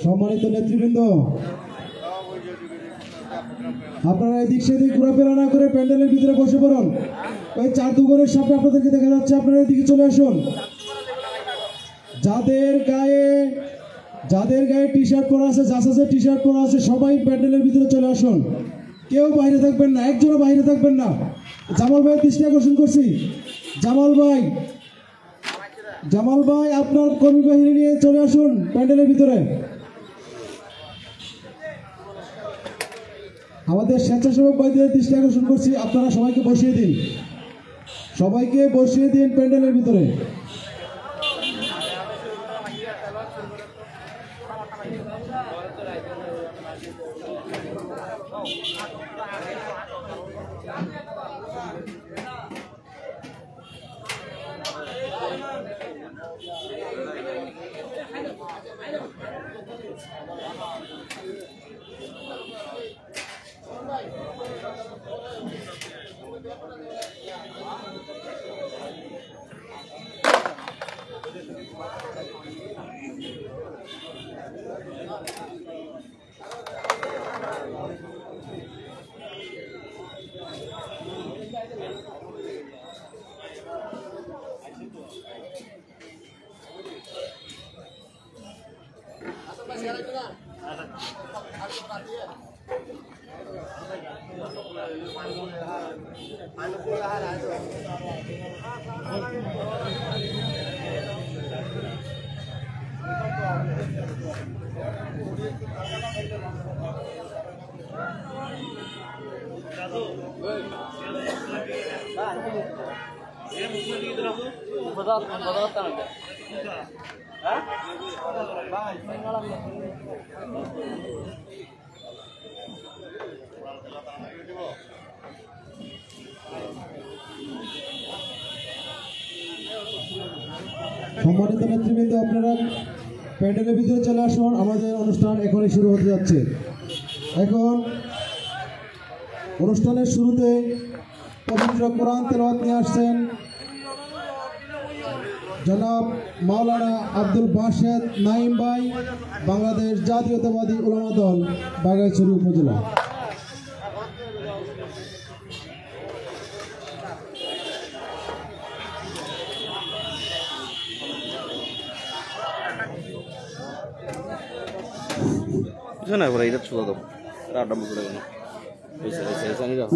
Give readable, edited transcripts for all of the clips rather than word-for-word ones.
সম্মানিত নেতৃবৃন্দ, আপনারা এদিক সেদিক ঘোরাফেরা না করে প্যান্ডেলের ভিতরে বসে পড়ুন। ওই চার দুপুরের সামনে আপনাদেরকে দেখা যাচ্ছে, আপনারা এদিকে চলে আসুন। যাদের গায়ে টি শার্ট পরা আছে, জাসাসের টি শার্ট পরা আছে, সবাই প্যান্ডেলের ভিতরে চলে আসুন। কেউ বাইরে থাকবেন না, একজনও বাইরে থাকবেন না। জামাল ভাই দৃষ্টি আকর্ষণ করছি। জামাল ভাই আপনার কর্মী বাহিনী নিয়ে চলে আসুন প্যান্ডেলের ভিতরে। আমাদের স্বেচ্ছাসেবক ভাইদের দৃষ্টি আকর্ষণ করছি, আপনারা সবাইকে বসিয়ে দিন প্যান্ডেলের ভিতরে। সম্মানিত নেতৃবৃন্দ, আপনারা প্যান্ডেলের ভিতরে চলে আসুন। আমাদের অনুষ্ঠান এখনই শুরু হতে যাচ্ছে। এখন অনুষ্ঠানের শুরুতে পবিত্র কোরআন তেলাওয়াত নিয়ে আসছেন জনাব মাওলানা আব্দুল বাসেদ নাইম ভাই, বাংলাদেশ জাতীয়তাবাদী উলামা দল, বাঘাইছড়ি উপজেলা।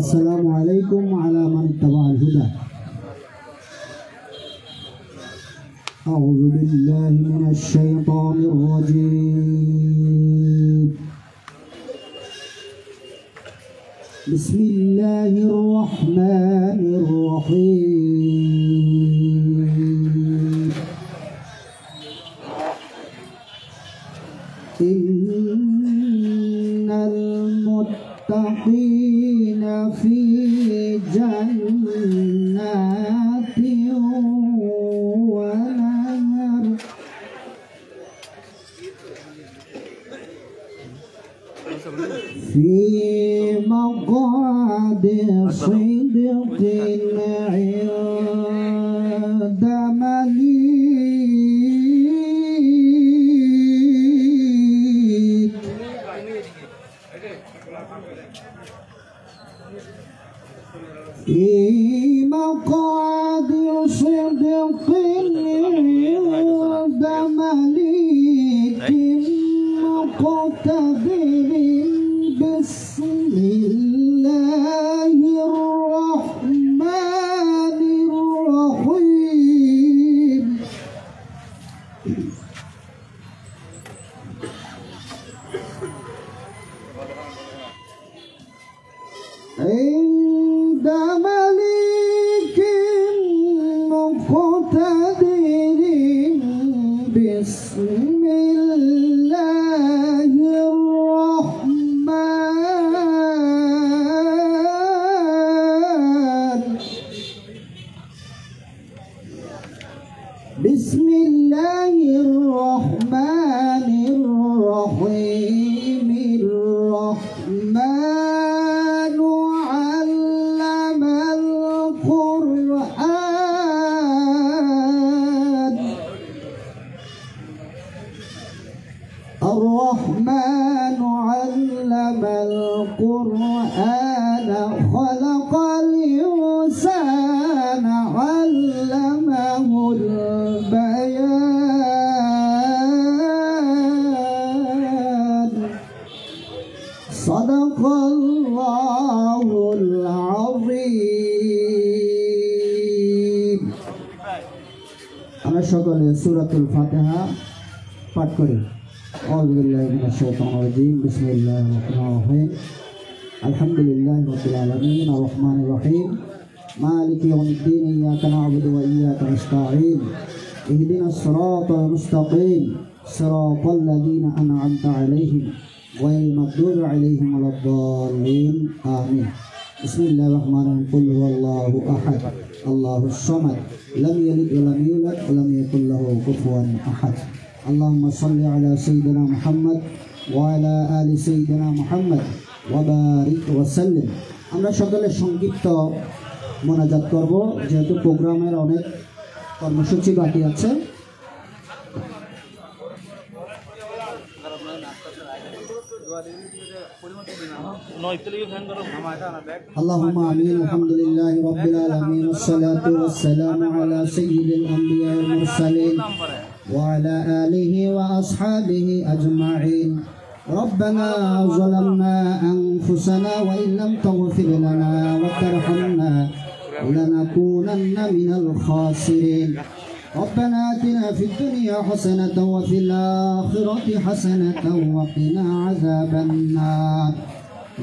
আসসালামু আলাইকুম আলা মান ইত্তাবা'আল হুদা। আউযু বিল্লাহি মিনাশ শাইতানির রাজীম। বিসমিল্লাহির রাহমানির রাহিম। ইন্নাল মুত্তাকিনা ফি জান্নাতিন ওয়া নাহার। في مقعد صدق عند مليك. في مقعد صدق عند مليك مقتدر بسم الله الرحمن الرحيم عند مليك مقتدر بسم الله الرحمن بسم الله الرحمن الرحيم الرحمن علم القرآن الرحمن علم القرآن خلق الإنسان علمه البيان صدق الله العظيم আমরা সকলে সূরাতুল ফাতিহা পাঠ করি أعوذ بالله من الشيطان الرجيم بسم الله الرحمن الرحيم الحمد لله رب العالمين الرحمن الرحيم مالك يوم الدين إياك نعبد وإياك نستعين اهدنا الصراط المستقيم صراط الذين أنعمت عليهم غير المغضوب عليهم ولا الضالين آمين بسم الله الرحمن الرحيم قل هو الله أحد الله الصمد لم يلد ولم يولد ولم يكن له كفوا أحد اللهم صل على سيدنا محمد وعلى آل سيدنا محمد وبارك وسلم আমরা সকলে সংক্ষিপ্ত মোনাজাত করব যেহেতু প্রোগ্রামের অনেক কর্মসূচি বাকি আছে اللهم آمين الحمد لله رب العالمين والصلاة والسلام على سيد الأنبياء والمرسلين وعلى آله وأصحابه أجمعين ربنا ظلمنا أنفسنا وإن لم تغفر لنا وترحمنا لنكونن من الخاسرين ربنا آتنا في الدنيا حسنة وفي الآخرة حسنة وقنا عذاب النار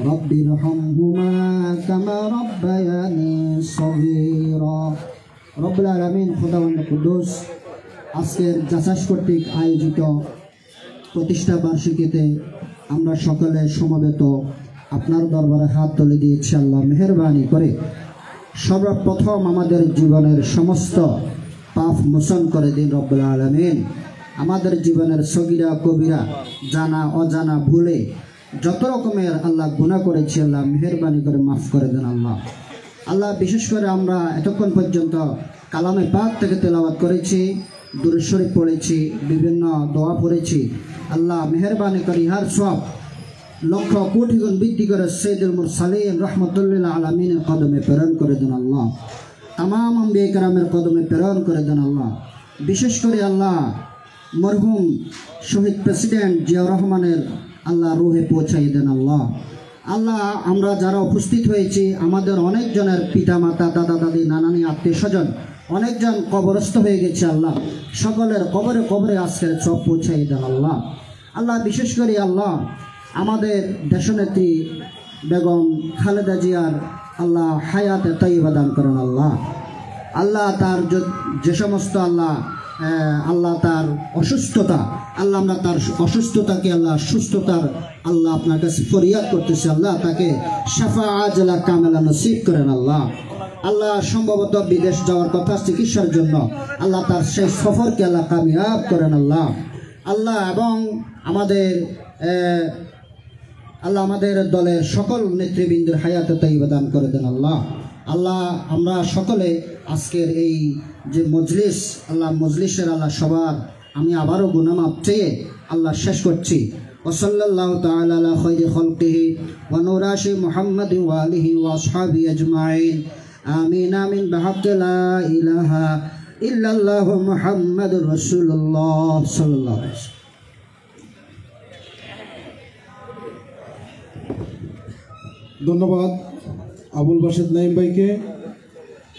رب ارحمهما كما ربياني صغيرا رب العالمين خداوند قدوس আজকের জাসাস কর্তৃক আয়োজিত প্রতিষ্ঠা বার্ষিকীতে আমরা সকলে সমবেত আপনার দরবারে হাত তুলে দিয়েছি আল্লাহ মেহেরবানি করে সর্বপ্রথম আমাদের জীবনের সমস্ত পাপ মোচন করে দিন রব্বুল আলামিন আমাদের জীবনের সগীরা কবিরা জানা অজানা ভুলে যত রকমের আল্লাহ গুনাহ করেছি আল্লাহ মেহেরবানি করে মাফ করে দেন আল্লাহ আল্লাহ বিশেষ করে আমরা এতক্ষণ পর্যন্ত কালামে পাক থেকে তেলাওয়াত করেছি দুরূদ শরীফ পড়েছি বিভিন্ন দোয়া পড়েছি আল্লাহ মেহেরবানি করে ইহার সব লক্ষ কোটি গুণ বৃদ্ধি করে সাইয়্যিদুল মুরসালিন রাহমাতুল্লিল আলামিনের কদমে প্রেরণ করে দেন আল্লাহ तमाम अम्बिया किरामेर कदमे प्रेरण करे देन आल्लाह विशेष करे आल्लाह मरहुम शहीद प्रेसिडेंट जियाउर रहमानेर आल्लाह रूहे पौঁছাই देन आल्लाह आल्लाह आमरा जारा उपस्थित हয়েছি আমাদের অনেক জনের পিতামাতা দাদা দাদি নানানি আত্মীয় স্বজন অনেক জন কবরস্থ হয়ে গেছে আল্লাহ সকলের কবরে কবরে আজকের সব পৌঁছাই দেন আল্লাহ আল্লাহ বিশেষ করে আল্লাহ আমাদের দেশনেত্রী বেগম খালেদা জিয়ার আল্লাহ হায়াতে তয়্যিবা দান করেন আল্লাহ আল্লাহ তার যে সমস্ত আল্লাহ আল্লাহ তার অসুস্থতা আল্লাহ আমরা তার অসুস্থতাকে আল্লাহ সুস্থতার আল্লাহ আপনার কাছে ফরিয়াদ করতেছি আল্লাহ তাকে শাফা আজলা কামেলা নসিব করেন আল্লাহ আল্লাহ সম্ভবত বিদেশ যাওয়ার কথা চিকিৎসার জন্য আল্লাহ তার সেই সফরকে আল্লাহ কামিয়াব করেন আল্লাহ আল্লাহ এবং আল্লাহ আমাদের দলের সকল নেতৃবৃন্দের হায়াতে তয়্যিবা দান করে দেন আল্লাহ আল্লাহ আমরা সকলে আজকের এই যে মজলিস আল্লাহ মজলিসের আল্লাহ সবার আমি আবারও গুনাহ মাফ চেয়ে আল্লাহ শেষ করছি ওয়াসাল্লাল্লাহু তাআলা আলা খায়রি খালকিহি ওয়া নূরাশি মুহাম্মাদি ওয়া আলিহি ওয়া আসহাবিহি আজমাইন আমিন আমিন বিহাক্কি লা ইলাহা ইল্লাল্লাহু মুহাম্মাদুর রাসূলুল্লাহ সাল্লাল্লাহু আলাইহি ওয়াসাল্লাম ধন্যবাদ আবুল বাসেদ নাইম ভাইকে।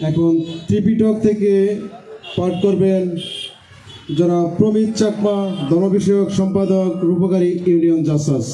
এখন ত্রিপিটক থেকে পাঠ করবেন জনাব প্রমিত চাকমা, ধর্ম বিষয়ক সম্পাদক, Rupkari union Jasas.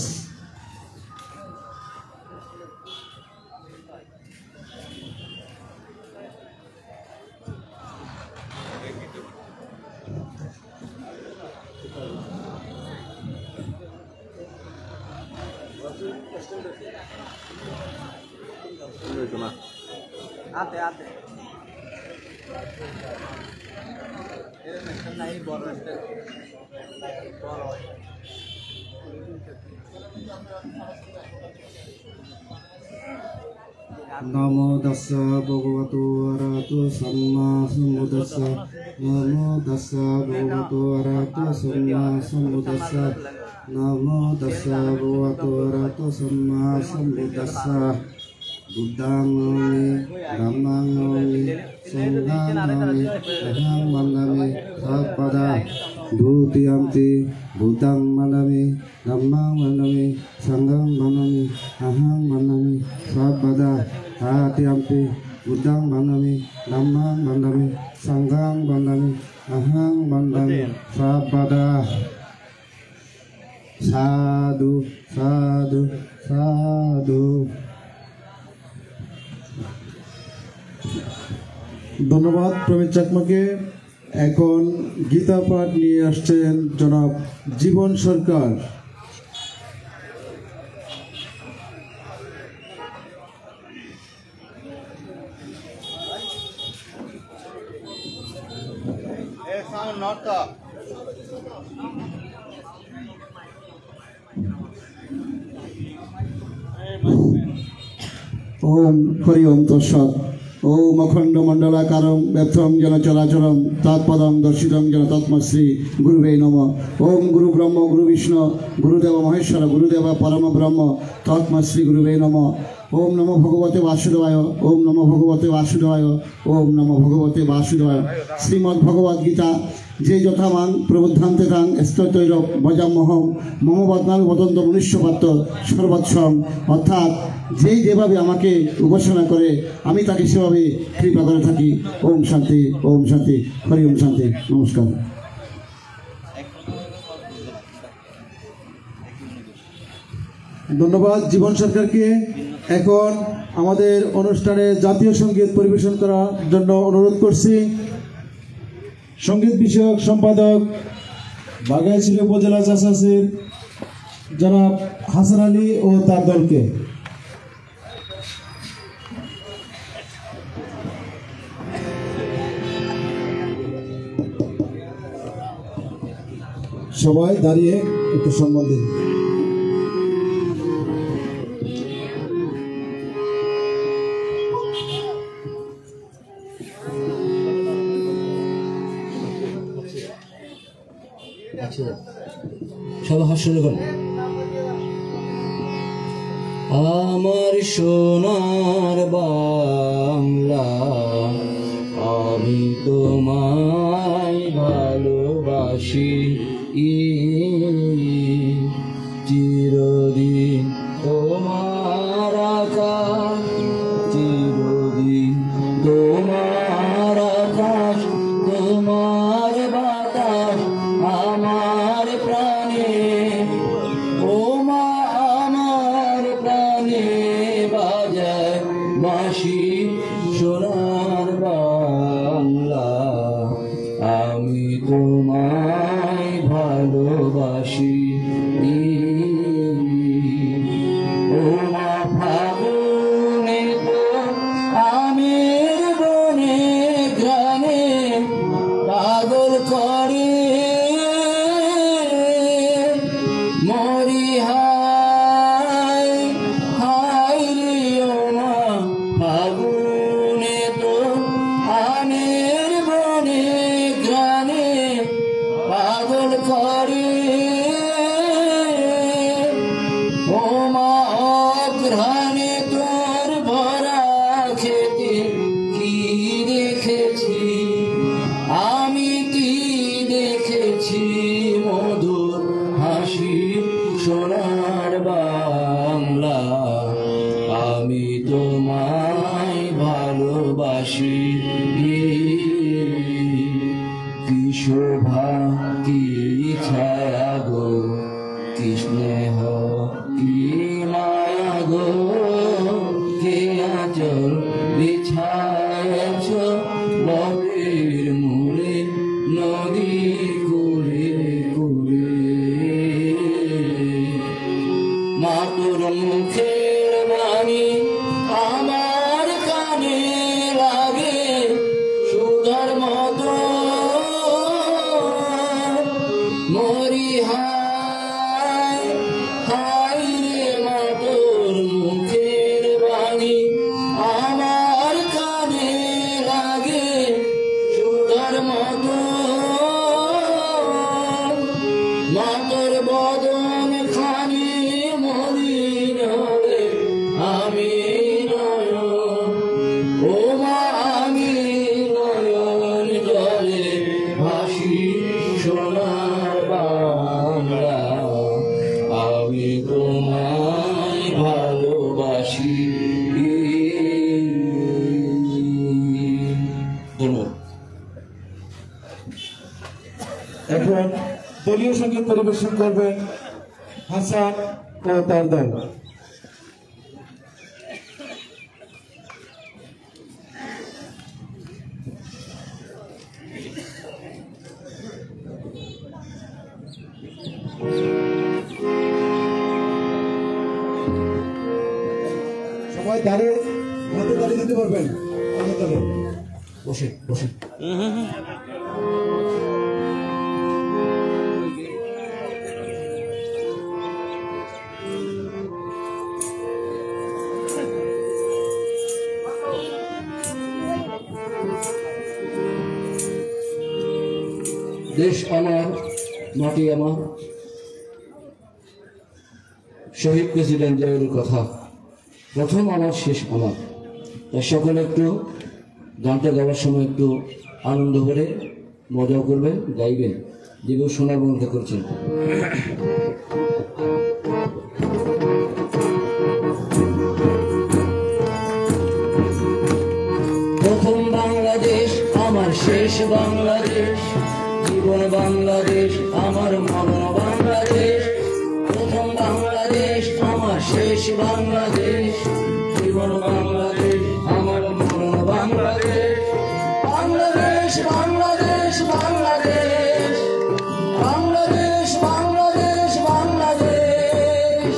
Namo tassa bhagavato arahato samma sambuddhassa. Namo tassa bhagavato arahato samma sambuddhassa. Namo tassa bhagavato arahato samma sambuddhassa. Buddhang nami, dhammang nami, sanghang nami, aham mandami, sapada. Dutiyampi, Buddhang mandami, dhammang mandami, sanghang mandami, aham mandami, sapada. Hatiyampi, Buddhang mandami, dhammang mandami, sanghang mandami, aham mandami, sapada. Sadhu, sadhu, sadhu. ধন্যবাদ প্রমিত চাকমাকে। এখন গীতা পাঠ নিয়ে আসছেন জনাব জীবন সরকার। ওম হরি ওম তৎসৎ। ওম অখণ্ড মণ্ডলাকারং ব্যপ্তং যেন চরাচরং তৎপদং দর্শিতং যেন তৎমশ্রী গুরুবে নমঃ। ওম গুরু ব্রহ্ম গুরু বিষ্ণু গুরুদেব মহেশ্বর গুরুদেব পরম ব্রহ্ম তৎমশ্রী গুরুবে নমঃ। ওম নমো ভগবতে বাসুদেবায়। ওম নমো ভগবতে বাসুদেবায়। ওম নমো ভগবতে বাসুদেবায়। শ্রীমদ্ ভগবদ গীতা যে যথা মাং প্রবুদ্ধান্তে তাং স্তৈতৈর ভজাম্যহম মম বদনাং বদন্ত মনুষ্যপাত্র সর্বৎসম। অর্থাৎ যেই যেভাবে আমাকে উপাসনা করে আমি তাকে সেভাবে কৃপা করে থাকি। ওম শান্তি, ওম শান্তি, হরি ওম শান্তি। নমস্কার। ধন্যবাদ জীবন সরকারকে। এখন আমাদের অনুষ্ঠানে জাতীয় সঙ্গীত পরিবেশন করার জন্য অনুরোধ করছি সঙ্গীত বিষয়ক সম্পাদক বাঘাইছড়ি উপজেলা জাসাসের জনাব হাসান আলী ও তার দলকে। সবাই দাঁড়িয়ে একটু সম্মান দিন। সবাই হাত শুরু করুন। আমার সোনার বাংলা আমি তোমায় ভালোবাসি চিরদিন তোমার আকাশ চিরদিন তোমার আকাশ তোমার বাতাস আমার প্রাণে ও মা আমার প্রাণে বাজায় বাঁশি সোনার বাংলা আমি তোমায় ভালোবাসি ও মা ফাগুনে তো আমের বনে গ্রামে পাগল করে মরি হায় হায় রে ও মা ফাগুনে তো আমের বনে গ্রামে পাগল করে গো কি স্নেহ কি মায়া গো কে আঁচল বিছায়েছ বটের মূলে নদী করে করে মা তোর মুখের বাণী আমার কানে লাগে সুধার মতো মরি হায় হায় রে মা তোর মুখের বাণী আমার কানে লাগে সুধার মতো মা তোর বদন খানি মলিন হলে আমি নয়ন ও মা আমি নয়ন জলে ভাসি সোনার বাংলা আমি তোমায় ভালোবাসি এখন দলীয় সঙ্গীত পরিবেশন করবেন হাসান ও তার দল। সবাই দাঁড়িয়ে হাতে তালি দিতে পারবেন। বসে বসে দেশ আমার মাটি আমার শহীদ প্রেসিডেন্ট জিয়াউরের কথা প্রথম আমার শেষ আমার তাই সকলে একটু গানটা গাওয়ার সময় একটু আনন্দ করে মজাও করবেন গাইবেন যেগুলো শোনার মধ্যে করছেন। প্রথম বাংলাদেশ আমার শেষ বাংলাদেশ জীবন বাংলাদেশ আমার মরণ বাংলাদেশ প্রথম বাংলাদেশ আমার শেষ বাংলাদেশ জীবন বাংলাদেশ আমার মরণ বাংলাদেশ বাংলাদেশ বাংলাদেশ বাংলাদেশ বাংলাদেশ বাংলাদেশ বাংলাদেশ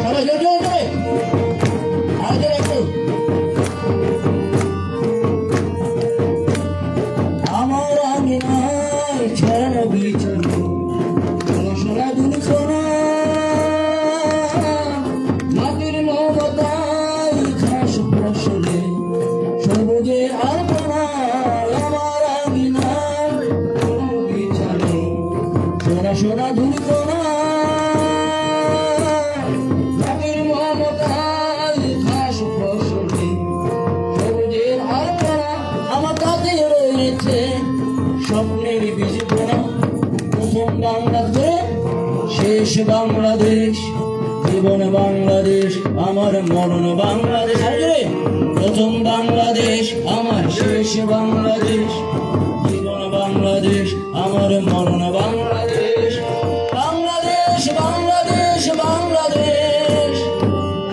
সবাই জোরে জোরে আগে একটু আমার আঙিনায় ছড়ানো বিছানো সোনা সোনা দুলি সোনা মাটির মমতায় ঘাস ফসলে সবুজে আলপনা আমার আঙিনায় ছড়ানো বিছানো সোনা সোনা দুলি সোনা মাটির মমতায় ঘাস ফসলে সবুজের আলপনা আমার কাছে রয়েছে স্বপ্নের বীজ বোনা প্রথম বাংলাদেশ শেষ বাংলাদেশ জীবন বাংলাদেশ আমার মরণ বাংলাদেশ প্রথম বাংলাদেশ আমার শেষ বাংলাদেশ জীবন বাংলাদেশ আমার মরণ বাংলাদেশ বাংলাদেশ বাংলাদেশ বাংলাদেশ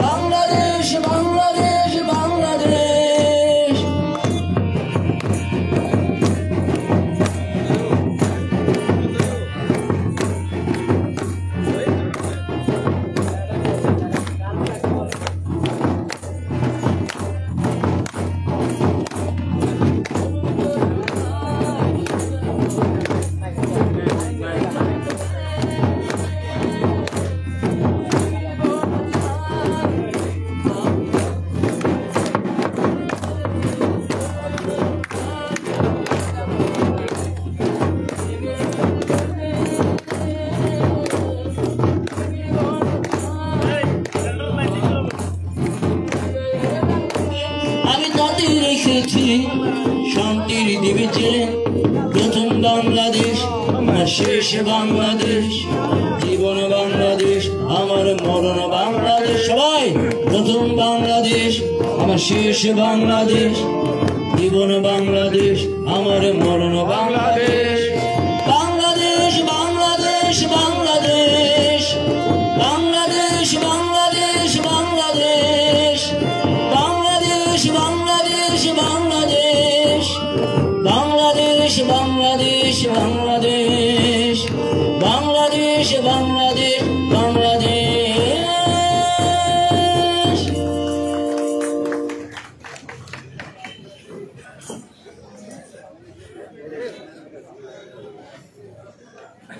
বাংলাদেশ বাংলাদেশ বাংলাদেশ আমি তাতে রেখেছি শান্তির দিবে চেয়ে প্রথম বাংলাদেশ আমার শেষ বাংলাদেশ জীবন বাংলাদেশ আমার মরণ বাংলাদেশ সবাই প্রথম বাংলাদেশ আমার শেষ বাংলাদেশ, জীবন বাংলাদেশ, আমার মরণ বাংলাদেশ। বাংলাদেশ বাংলাদেশ বাংলাদেশ, বাংলাদেশ বাংলাদেশ বাংলাদেশ, বাংলাদেশ বাংলাদেশ বাংলাদেশ, বাংলাদেশ বাংলাদেশ বাংলাদেশ, বাংলাদেশ বাংলাদেশ বাংলাদেশ।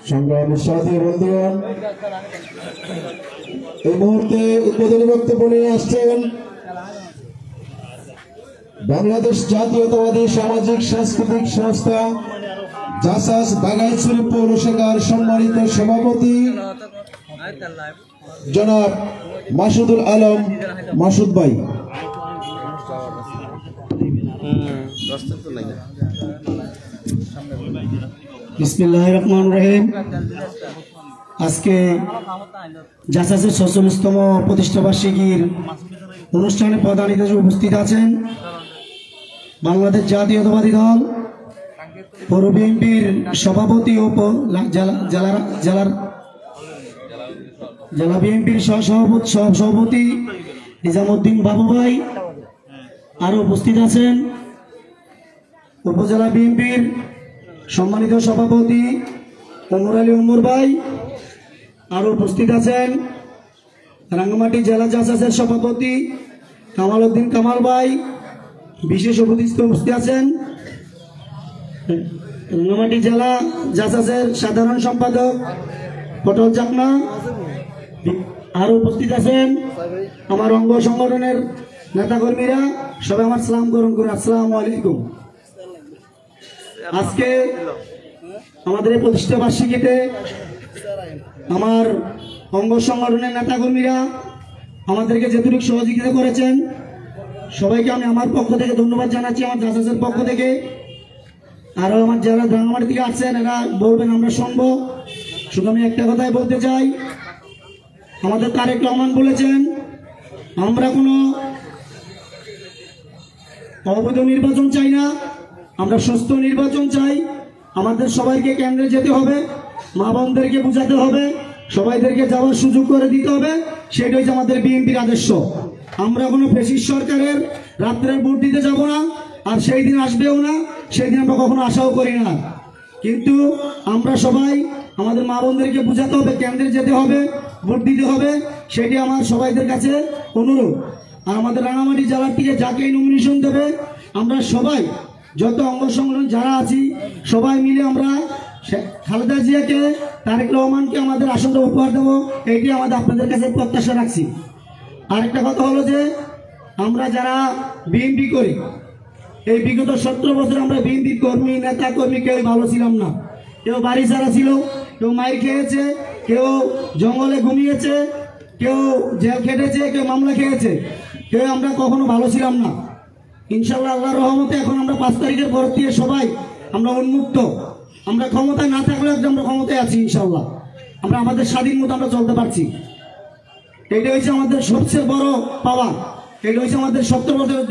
সংগ্রামী সাথী বন্ধুগণ, এই মুহূর্তে উদ্বোধনী বক্তব্য নিয়ে আসছেন বাংলাদেশ জাতীয়তাবাদী সামাজিক সাংস্কৃতিক সংস্থা জাসাস বাগাইছড়ি পৌর শাখার সম্মানিত সভাপতি জনাব মাসুদুল আলম মাসুদ ভাই। বিসমিল্লাহির রহমানির রহিম। আজকে জাসাসের ৪৬তম প্রতিষ্ঠাবার্ষিকীর অনুষ্ঠানে প্রধান হিসেবে উপস্থিত আছেন বাংলাদেশ জাতীয়তাবাদী দল পৌর বিএনপির সভাপতি ও জেলা বিএনপির সহসভাপতি নিজামুদ্দিন বাবু ভাই। আরো উপস্থিত আছেন উপজেলা বিএনপির সম্মানিত সভাপতি ওমর আলী ওমর ভাই। আরো উপস্থিত আছেন রাঙ্গামাটি জেলা জাসাসের সভাপতি কামাল উদ্দিন কামাল ভাই। বিশেষ উপস্থিত আছেন রাঙ্গামাটি জেলা জাসাসের সাধারণ সম্পাদক পটল চাকমা। আরো উপস্থিত আছেন আমার অঙ্গ সংগঠনের নেতাকর্মীরা। সবাই আমার সালাম গ্রহণ করুন। আসসালামু আলাইকুম। আজকে আমাদের এই প্রতিষ্ঠা বার্ষিকীতে আমার অঙ্গ সংগঠনের নেতাকর্মীরা আমাদেরকে যেটুকু সহযোগিতা করেছেন সবাইকে আমি আমার পক্ষ থেকে ধন্যবাদ জানাচ্ছি, আমার জাসাসের পক্ষ থেকে। আরো আমার যারা রাঙ্গামাটি থেকে আসছেন এরা বলবেন, আমরা শুনবো। শুধু আমি একটা কথাই বলতে চাই, আমাদের তারেক রহমান বলেছেন আমরা কোনো অবৈধ নির্বাচন চাই না, আমরা সুস্থ নির্বাচন চাই। আমাদের সবাইকে কেন্দ্রে যেতে হবে, মা বোনদেরকে বুঝাতে হবে, সবাইদেরকে যাওয়ার সুযোগ করে দিতে হবে। সেটা হচ্ছে আমাদের বিএনপির আদর্শ। আমরা কোনো ফ্যাসিস্ট সরকারের রাত্রের ভোট দিতে যাব না, আর সেই দিন আসবেও না, সেই দিন আমরা কখনো আশাও করি না। কিন্তু আমরা সবাই আমাদের মা বোনদেরকে বুঝাতে হবে, কেন্দ্রে যেতে হবে, ভোট দিতে হবে। সেটি আমার সবাইদের কাছে অনুরোধ। আর আমাদের রাঙামাটি জেলার থেকে যাকে নমিনেশন দেবে, আমরা সবাই যত অঙ্গ সংগঠন যারা আছি সবাই মিলে আমরা খালেদা জিয়াকে, তারেক রহমানকে আমাদের আসনটা উপহার দেবো, এইটি আমাদের আপনাদের কাছে প্রত্যাশা রাখছি। আরেকটা কথা হলো যে আমরা যারা বিএনপি করি, এই বিগত 17 বছর আমরা বিএনপি কর্মী নেতা কর্মী কেউ ভালো ছিলাম না। কেউ বাড়ি ছাড়া ছিল, কেউ মাইর খেয়েছে, কেউ জঙ্গলে ঘুমিয়েছে, কেউ জেল খেটেছে, কেউ মামলা খেয়েছে, কেউ আমরা কখনো ভালো ছিলাম না। ইনশাল্লাহ আল্লাহর রহমতে এখন আমরা 5 তারিখের পর দিয়ে সবাই আমরা উন্মুক্ত। আমরা ক্ষমতায় না থাকলেও আমরা ক্ষমতায় আছি ইনশাল্লাহ। আমরা আমাদের স্বাধীন মতো আমরা চলতে পারছি। এটা হচ্ছে আমাদের সবচেয়ে বড় পাওয়া। এটা হচ্ছে আমাদের 70 বছরের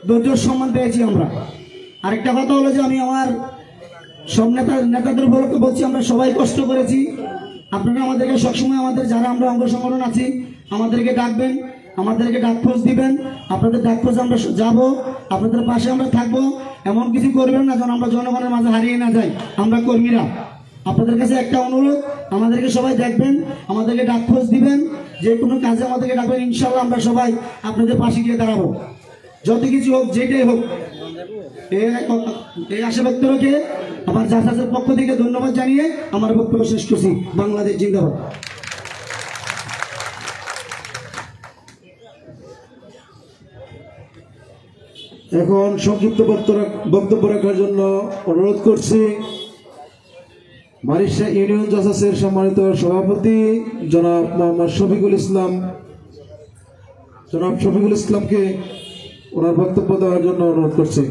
ধৈর্যর সম্মান পেয়েছি আমরা। আরেকটা কথা হলো যে আমি আমার সব নেতাদের উপলক্ষে বলছি, আমরা সবাই কষ্ট করেছি। আপনারা আমাদেরকে সবসময় আমাদের যারা আমরা অঙ্গ সংগঠন আছি আমাদেরকে ডাকবেন, আমাদেরকে ডাকফোজ দিবেন। আপনাদের ডাকফোজ আমরা যাব, আপনাদের পাশে আমরা থাকবো। এমন কিছু করবেন না যেন আমরা জনগণের মাঝে হারিয়ে না যাই। আমরা কর্মীরা আপনাদের কাছে একটা অনুরোধ, আমাদেরকে সবাই দেখবেন, আমাদেরকে ডাকফোজ দিবেন, যে কোনো কাজে আমাদেরকে ডাকবেন। ইনশাল্লাহ আমরা সবাই আপনাদের পাশে গিয়ে দাঁড়াবো, যত কিছু হোক, যেটাই হোক। এই আশা ব্যক্ত রেখে আমার জাসাসের পক্ষ থেকে ধন্যবাদ জানিয়ে আমার বক্তব্য শেষ করছি। বাংলাদেশ জিন্দাবাদ। এখন সংক্ষিপ্ত বক্তব্য রাখার জন্য অনুরোধ করছি মারিশা ইউনিয়ন জাসাসের সম্মানিত সভাপতি জনাব মোহাম্মদ শফিকুল ইসলামকে ওনার বক্তব্য দেওয়ার জন্য অনুরোধ করছি।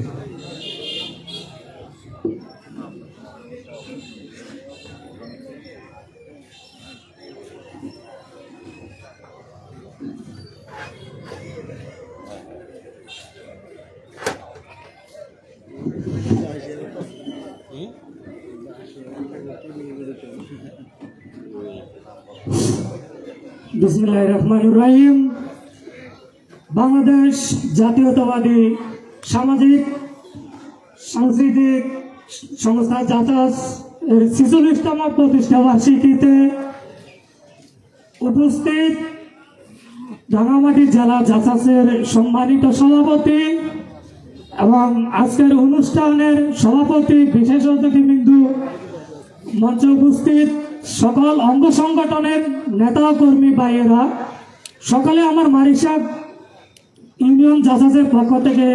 বিসমিল্লাহির রহমানির রহিম। বাংলাদেশ জাতীয়তাবাদী সামাজিক সাংস্কৃতিক সংস্থা জাসাস এর ৪৬তম প্রতিষ্ঠা বার্ষিকীতে উপস্থিত রাঙামাটি জেলা জাসাসের সম্মানিত সভাপতি এবং আজকের অনুষ্ঠানের সভাপতি, বিশেষ অতিথিবৃন্দু, মঞ্চে উপস্থিত সকল অঙ্গ সংগঠনের নেতা কর্মী ভাইয়েরা, সকালে আমার মারিশাক ইউনিয়ন জাসাসের পক্ষ থেকে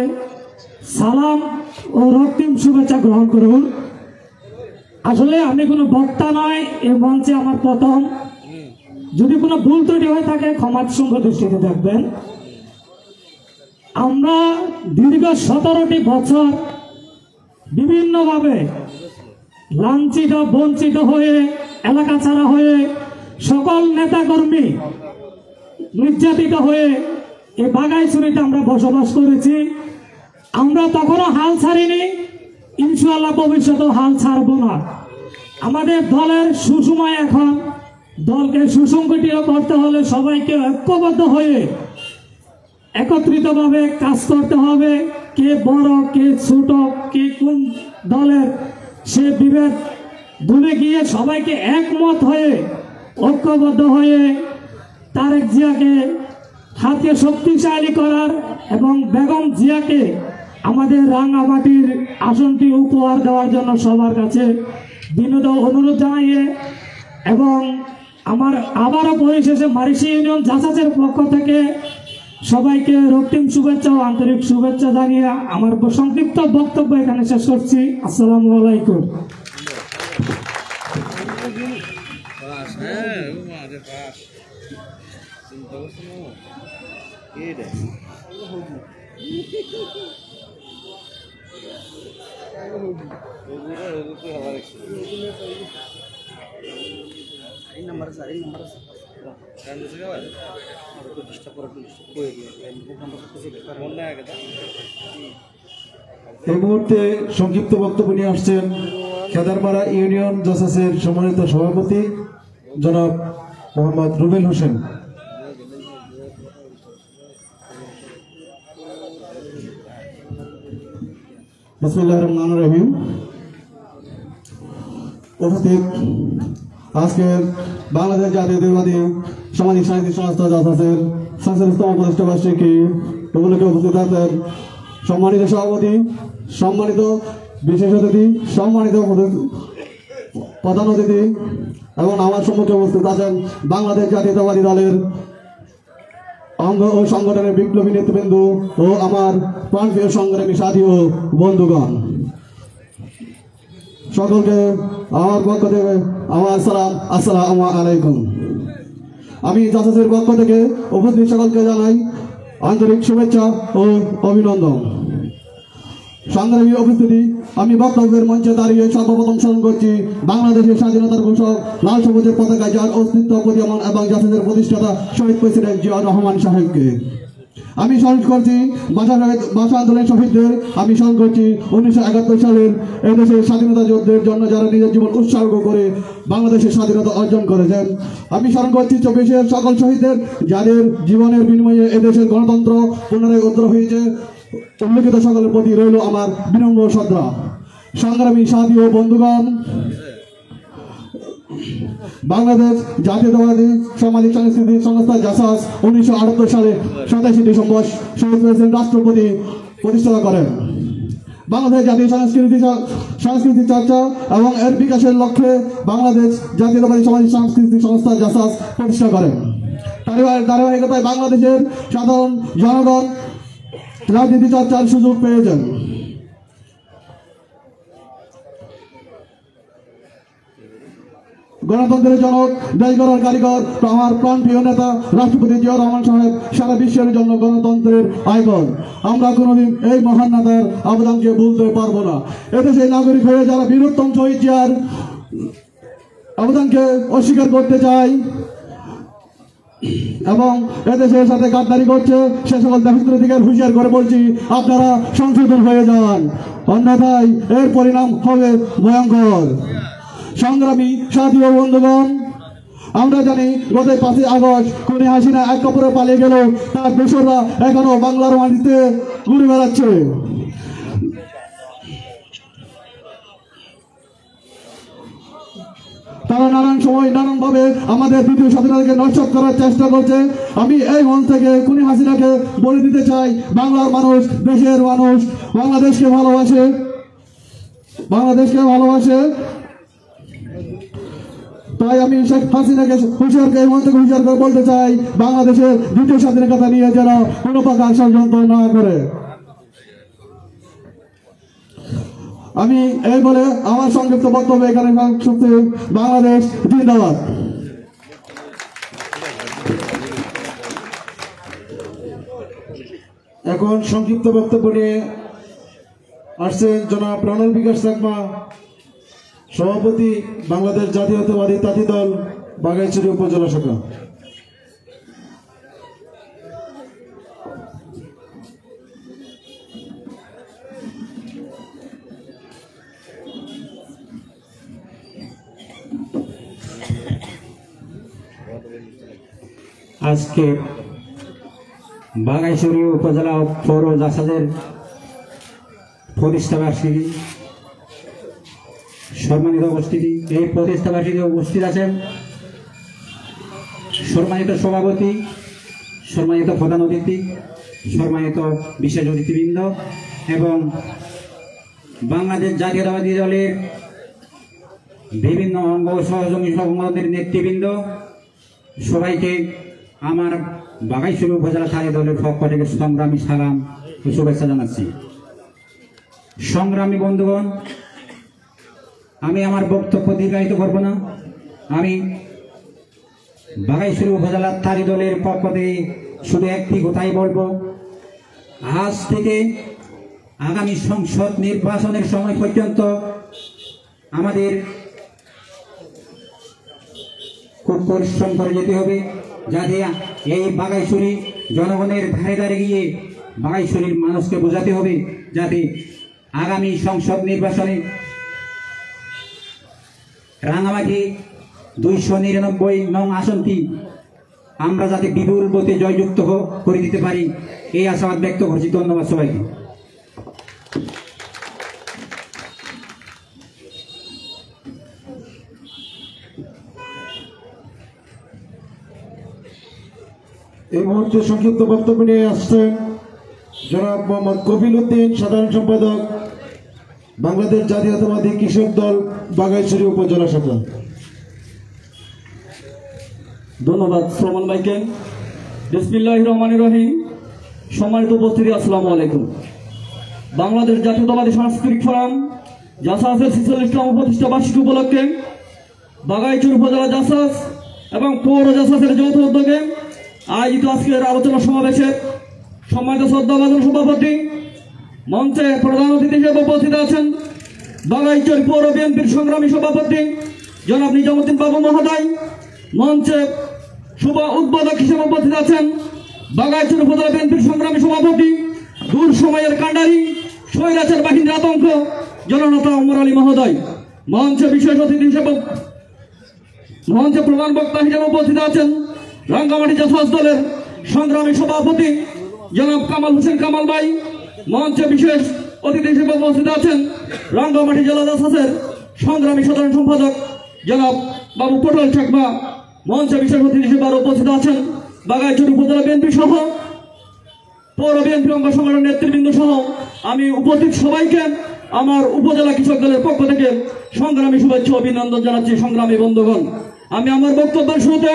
সালাম ও রক্তিম শুভেচ্ছা গ্রহণ করুন। আসলে আমি কোনো বক্তা নয়, এই মঞ্চে আমার প্রথম। যদি কোনো ভুল ত্রুটি হয়ে থাকে ক্ষমার সঙ্গে দৃষ্টিতে দেখবেন। আমরা দীর্ঘ 17টি বছর বিভিন্নভাবে লাঞ্ছিত বঞ্চিত হয়ে, এলাকা ছাড়া হয়ে, সকল নেতাকর্মী নির্যাতিত হয়ে এই বাগাইছড়িতে আমরা বসবাস করেছি। আমরা তখনও হাল ছাড়িনি, ইনশাআল্লাহ ভবিষ্যতেও হাল ছাড়ব না। আমাদের দলের সুসময় এখন। দলকে সুসংগঠিত করতে হলে সবাইকে ঐক্যবদ্ধ হয়ে একত্রিতভাবে কাজ করতে হবে। কে বড়, কে ছোট, কে কোন দলের, সে বিভেদ দূরে গিয়ে সবাইকে একমত হয়ে ঐক্যবদ্ধ হয়ে তারেক জিয়াকে হাতে শক্তিশালী করার এবং বেগম জিয়াকে আমাদের রাঙামাটির আসনটি উপহার দেওয়ার জন্য সবার কাছে বিনীত অনুরোধ জানিয়ে এবং আমার আবারও পরিশেষে মারিশি ইউনিয়ন জাসাসের পক্ষ থেকে সবাইকে রক্তিম শুভেচ্ছা ও আন্তরিক শুভেচ্ছা জানিয়ে আমার সংক্ষিপ্ত বক্তব্য এখানে শেষ করছি। আসসালামু আলাইকুম। এই মুহূর্তে সংক্ষিপ্ত বক্তব্য নিয়ে আসছেন খেদারপাড়া ইউনিয়ন জাসাসের সম্মানিত সভাপতি জনাব মোহাম্মদ রুবেল হোসেন। বিসমিল্লাহির রহমানির রহিম। উপস্থিত আজকের বাংলাদেশ জাতীয়তাবাদী সামাজিক সাংস্কৃতিক সংস্থা জাসাসের ৪৭তম প্রতিষ্ঠা বার্ষিকী উপলক্ষে উপস্থিত আছেন সম্মানিত সভাপতি, সম্মানিত বিশেষ অতিথি, সম্মানিত প্রধান অতিথি এবং আমার সম্মুখে উপস্থিত আছেন বাংলাদেশ জাতীয়তাবাদী দলের অঙ্গ ও সংগঠনের বিপ্লবী নেতৃবৃন্দ ও আমার প্রাণপ্রিয় সংগ্রামী সাথী ও বন্ধুগণ, সকলকে আমার পক্ষ থেকে আমার সালাম, আসসালামু আলাইকুম। আমি জাসাসের পক্ষ থেকে উপস্থিত সকলকে জানাই আন্তরিক শুভেচ্ছা ও অভিনন্দন। সংগ্রামী উপস্থিতি, আমি বক্তব্যের মঞ্চে দাঁড়িয়ে সর্বপ্রথম স্মরণ করছি বাংলাদেশের স্বাধীনতার ঘোষক লাল সবুজের পতাকায় যার অস্তিত্ব প্রতীয়মান এবং জাসাসের প্রতিষ্ঠাতা শহীদ প্রেসিডেন্ট জিয়াউর রহমান সাহেবকে। আমি স্মরণ করছি ভাষা আন্দোলন শহীদদের। আমি স্মরণ করছি 1971 সালের এদেশের স্বাধীনতা যুদ্ধের জন্য যারা নিজের জীবন উৎসর্গ করে বাংলাদেশের স্বাধীনতা অর্জন করেছেন। আমি স্মরণ করছি 24-এর সকল শহীদদের যাদের জীবনের বিনিময়ে এদেশের গণতন্ত্র পুনরায় উদ্ধার হয়েছে। উল্লেখিত সকলের প্রতি রইল আমার বিনম্র শ্রদ্ধা। সংগ্রামী সাথী ও বন্ধুগণ, বাংলাদেশ জাতীয়তাবাদী সামাজিক সাংস্কৃতিক সংস্থা জাসাস 1978 সালে 27 ডিসেম্বর শহীদ প্রেসিডেন্ট রাষ্ট্রপতি প্রতিষ্ঠা করেন। বাংলাদেশ জাতীয় সংস্কৃতি চর্চা এবং এর বিকাশের লক্ষ্যে বাংলাদেশ জাতীয়তাবাদী সামাজিক সাংস্কৃতিক সংস্থা জাসাস প্রতিষ্ঠা করেন। ধারাবাহিকতায় বাংলাদেশের সাধারণ জনগণ রাজনীতি চর্চার সুযোগ পেয়েছেন। গণতন্ত্রের জনক, দেশ গড়ার কারিগর, আমার প্রাণপ্রিয় নেতা রাষ্ট্রপতি জিয়াউর রহমান সাহেব সারা বিশ্বের জন্য গণতন্ত্রের আইকন। আমরা কোনোদিন এই মহান নেতার অবদানকে ভুলতে পারবো না। এদেশে নাগরিক হয়ে যারা বীরোত্তম শহীদ জিয়ার অবদানকে অস্বীকার করতে চায় এবং এদেশের সাথে গাদ্দারি করছে, সে সকল দেশদ্রোহী দিকে হুঁশিয়ার করে বলছি, আপনারা সংশোধন হয়ে যান, অন্যথায় এর পরিণাম হবে ভয়ঙ্কর। সংগ্রামী সাথী ও বন্ধুগণ, আমরা জানি গত 5ই আগস্ট খুনি হাসিনা এক কাপড়ে পালিয়ে গেল, তার দোসররা এখনো বাংলার মাটিতে ঘুরে বেড়াচ্ছে। তারা নানান সময় নানানভাবে আমাদের দ্বিতীয় স্বাধীনতাকে নষ্ট করার চেষ্টা করছে। আমি এই মন থেকে খুনি হাসিনাকে বলে দিতে চাই, বাংলার মানুষ, দেশের মানুষ বাংলাদেশকে ভালোবাসে, বাংলাদেশকে ভালোবাসে। তাই আমি শেখ হাসিনাকে হুঁশিয়ারকে এই মন থেকে হুঁশিয়ার করে বলতে চাই, বাংলাদেশের দ্বিতীয় স্বাধীনতা নিয়ে যেন কোনো প্রকার ষড়যন্ত্র না করে। আমি এই বলে আমার সংক্ষিপ্ত বক্তব্য এখানে সত্যি বাংলাদেশ জিন্দাবাদ। এখন সংক্ষিপ্ত বক্তব্য নিয়ে আসছেন জনাব রণল বিকাশ চাকমা, সভাপতি বাংলাদেশ জাতীয়তাবাদী তাঁতি দল বাঘাইছড়ি উপজেলা শাখা। আজকে বাঘাইছড়ি উপজেলা পৌর জাসাদের প্রতিষ্ঠাবার্ষিকী সম্মানিত উপস্থিতি, এই প্রতিষ্ঠাবার্ষিকী উপস্থিত আছেন সম্মানিত সভাপতি, সম্মানিত প্রধান অতিথি, সম্মানিত বিশেষ অতিথিবৃন্দ এবং বাংলাদেশ জাতীয়তাবাদী দলের বিভিন্ন অঙ্গ সহযোগী সংগঠনের নেতৃবৃন্দ, সবাইকে আমার বাঘাইছড়ি উপজেলা তাঁতি দলের পক্ষ থেকে সংগ্রামী সালাম ও শুভেচ্ছা জানাচ্ছি। সংগ্রামী বন্ধুগণ, আমি আমার বক্তব্য দীর্ঘায়িত করব না। আমি বাঘাইছড়ি উপজেলার তাঁতি দলের পক্ষ থেকে শুধু একটি কথাই বলবো, আজ থেকে আগামী সংসদ নির্বাচনের সময় পর্যন্ত আমাদের খুব পরিশ্রম করে যেতে হবে, যাতে এই বাঘাইছড়ি জনগণের ধারে ধারে গিয়ে বাঘাইছড়ির মানুষকে বোঝাতে হবে, যাতে আগামী সংসদ নির্বাচনে রাঙামাটি 299 নং আসনটি আমরা যাতে বিপুল ভোটে জয়যুক্ত করে দিতে পারি, এই আশাবাদ ব্যক্ত করছি। ধন্যবাদ সবাইকে। এই মুহূর্তে সংক্ষিপ্ত বক্তব্য নিয়ে আসছেন জনাব মোহাম্মদ কফিল উদ্দিন, সাধারণ সম্পাদক বাংলাদেশ জাতীয়তাবাদী কৃষক দল বাঘাইছড়ি উপজেলা শাখা। ধন্যবাদ শ্রমণ ভাইকে। বিসমিল্লাহির রহমানির রহিম। সম্মানিত উপস্থিতি, আসসালামু আলাইকুম। বাংলাদেশ জাতীয়তাবাদী সাংস্কৃতিক ফোরাম জাসাসের 46তম প্রতিষ্ঠা বার্ষিকী উপলক্ষে বাঘাইছড়ি উপজেলা জাসাস এবং পৌর জাসাসের যৌথ উদ্যোগে আয়োজিত আজকের আলোচনা সমাবেশে সম্মানিত শ্রদ্ধাভাজন সভাপতি, মঞ্চে প্রধান অতিথি হিসেবে উপস্থিত আছেন বাঘাইছড়ি পৌর বিএনপির সংগ্রামী সভাপতি জনাব নিজামুদ্দিন বাবু মহোদয়, মঞ্চে শুভ উদ্বোধক হিসেবে উপস্থিত আছেন বাঘাইছড়ি উপজেলা বিএনপির সংগ্রামী সভাপতি, দূর সময়ের কাণ্ডারি, স্বৈরাচার বাহিনীর আতঙ্ক জননেতা ওমর আলী মহোদয়, মঞ্চে বিশেষ অতিথি হিসেবে মঞ্চে প্রধান বক্তা হিসেবে উপস্থিত আছেন রাঙ্গামাটি জাসাস দলের সংগ্রামী সভাপতি জনাব কামাল হোসেন কামাল ভাই, মঞ্চে বিশেষ অতিথি হিসেবে উপস্থিত আছেন রাঙ্গামাটি জেলা জাসাসের সংগ্রামী সাধারণ সম্পাদক জনাব বাবু পটল চাকমা, মঞ্চে বিশেষ অতিথি হিসেবে আরো উপস্থিত আছেন বাঘাইছড়ি উপজেলা বিএনপি সহ পৌর বিএনপি অঙ্গ সংগঠন নেতৃবৃন্দ সহ আমি উপস্থিত সবাইকে আমার উপজেলা কৃষক দলের পক্ষ থেকে সংগ্রামী শুভেচ্ছা অভিনন্দন জানাচ্ছি। সংগ্রামী বন্ধুগণ, আমি আমার বক্তব্যের শুরুতে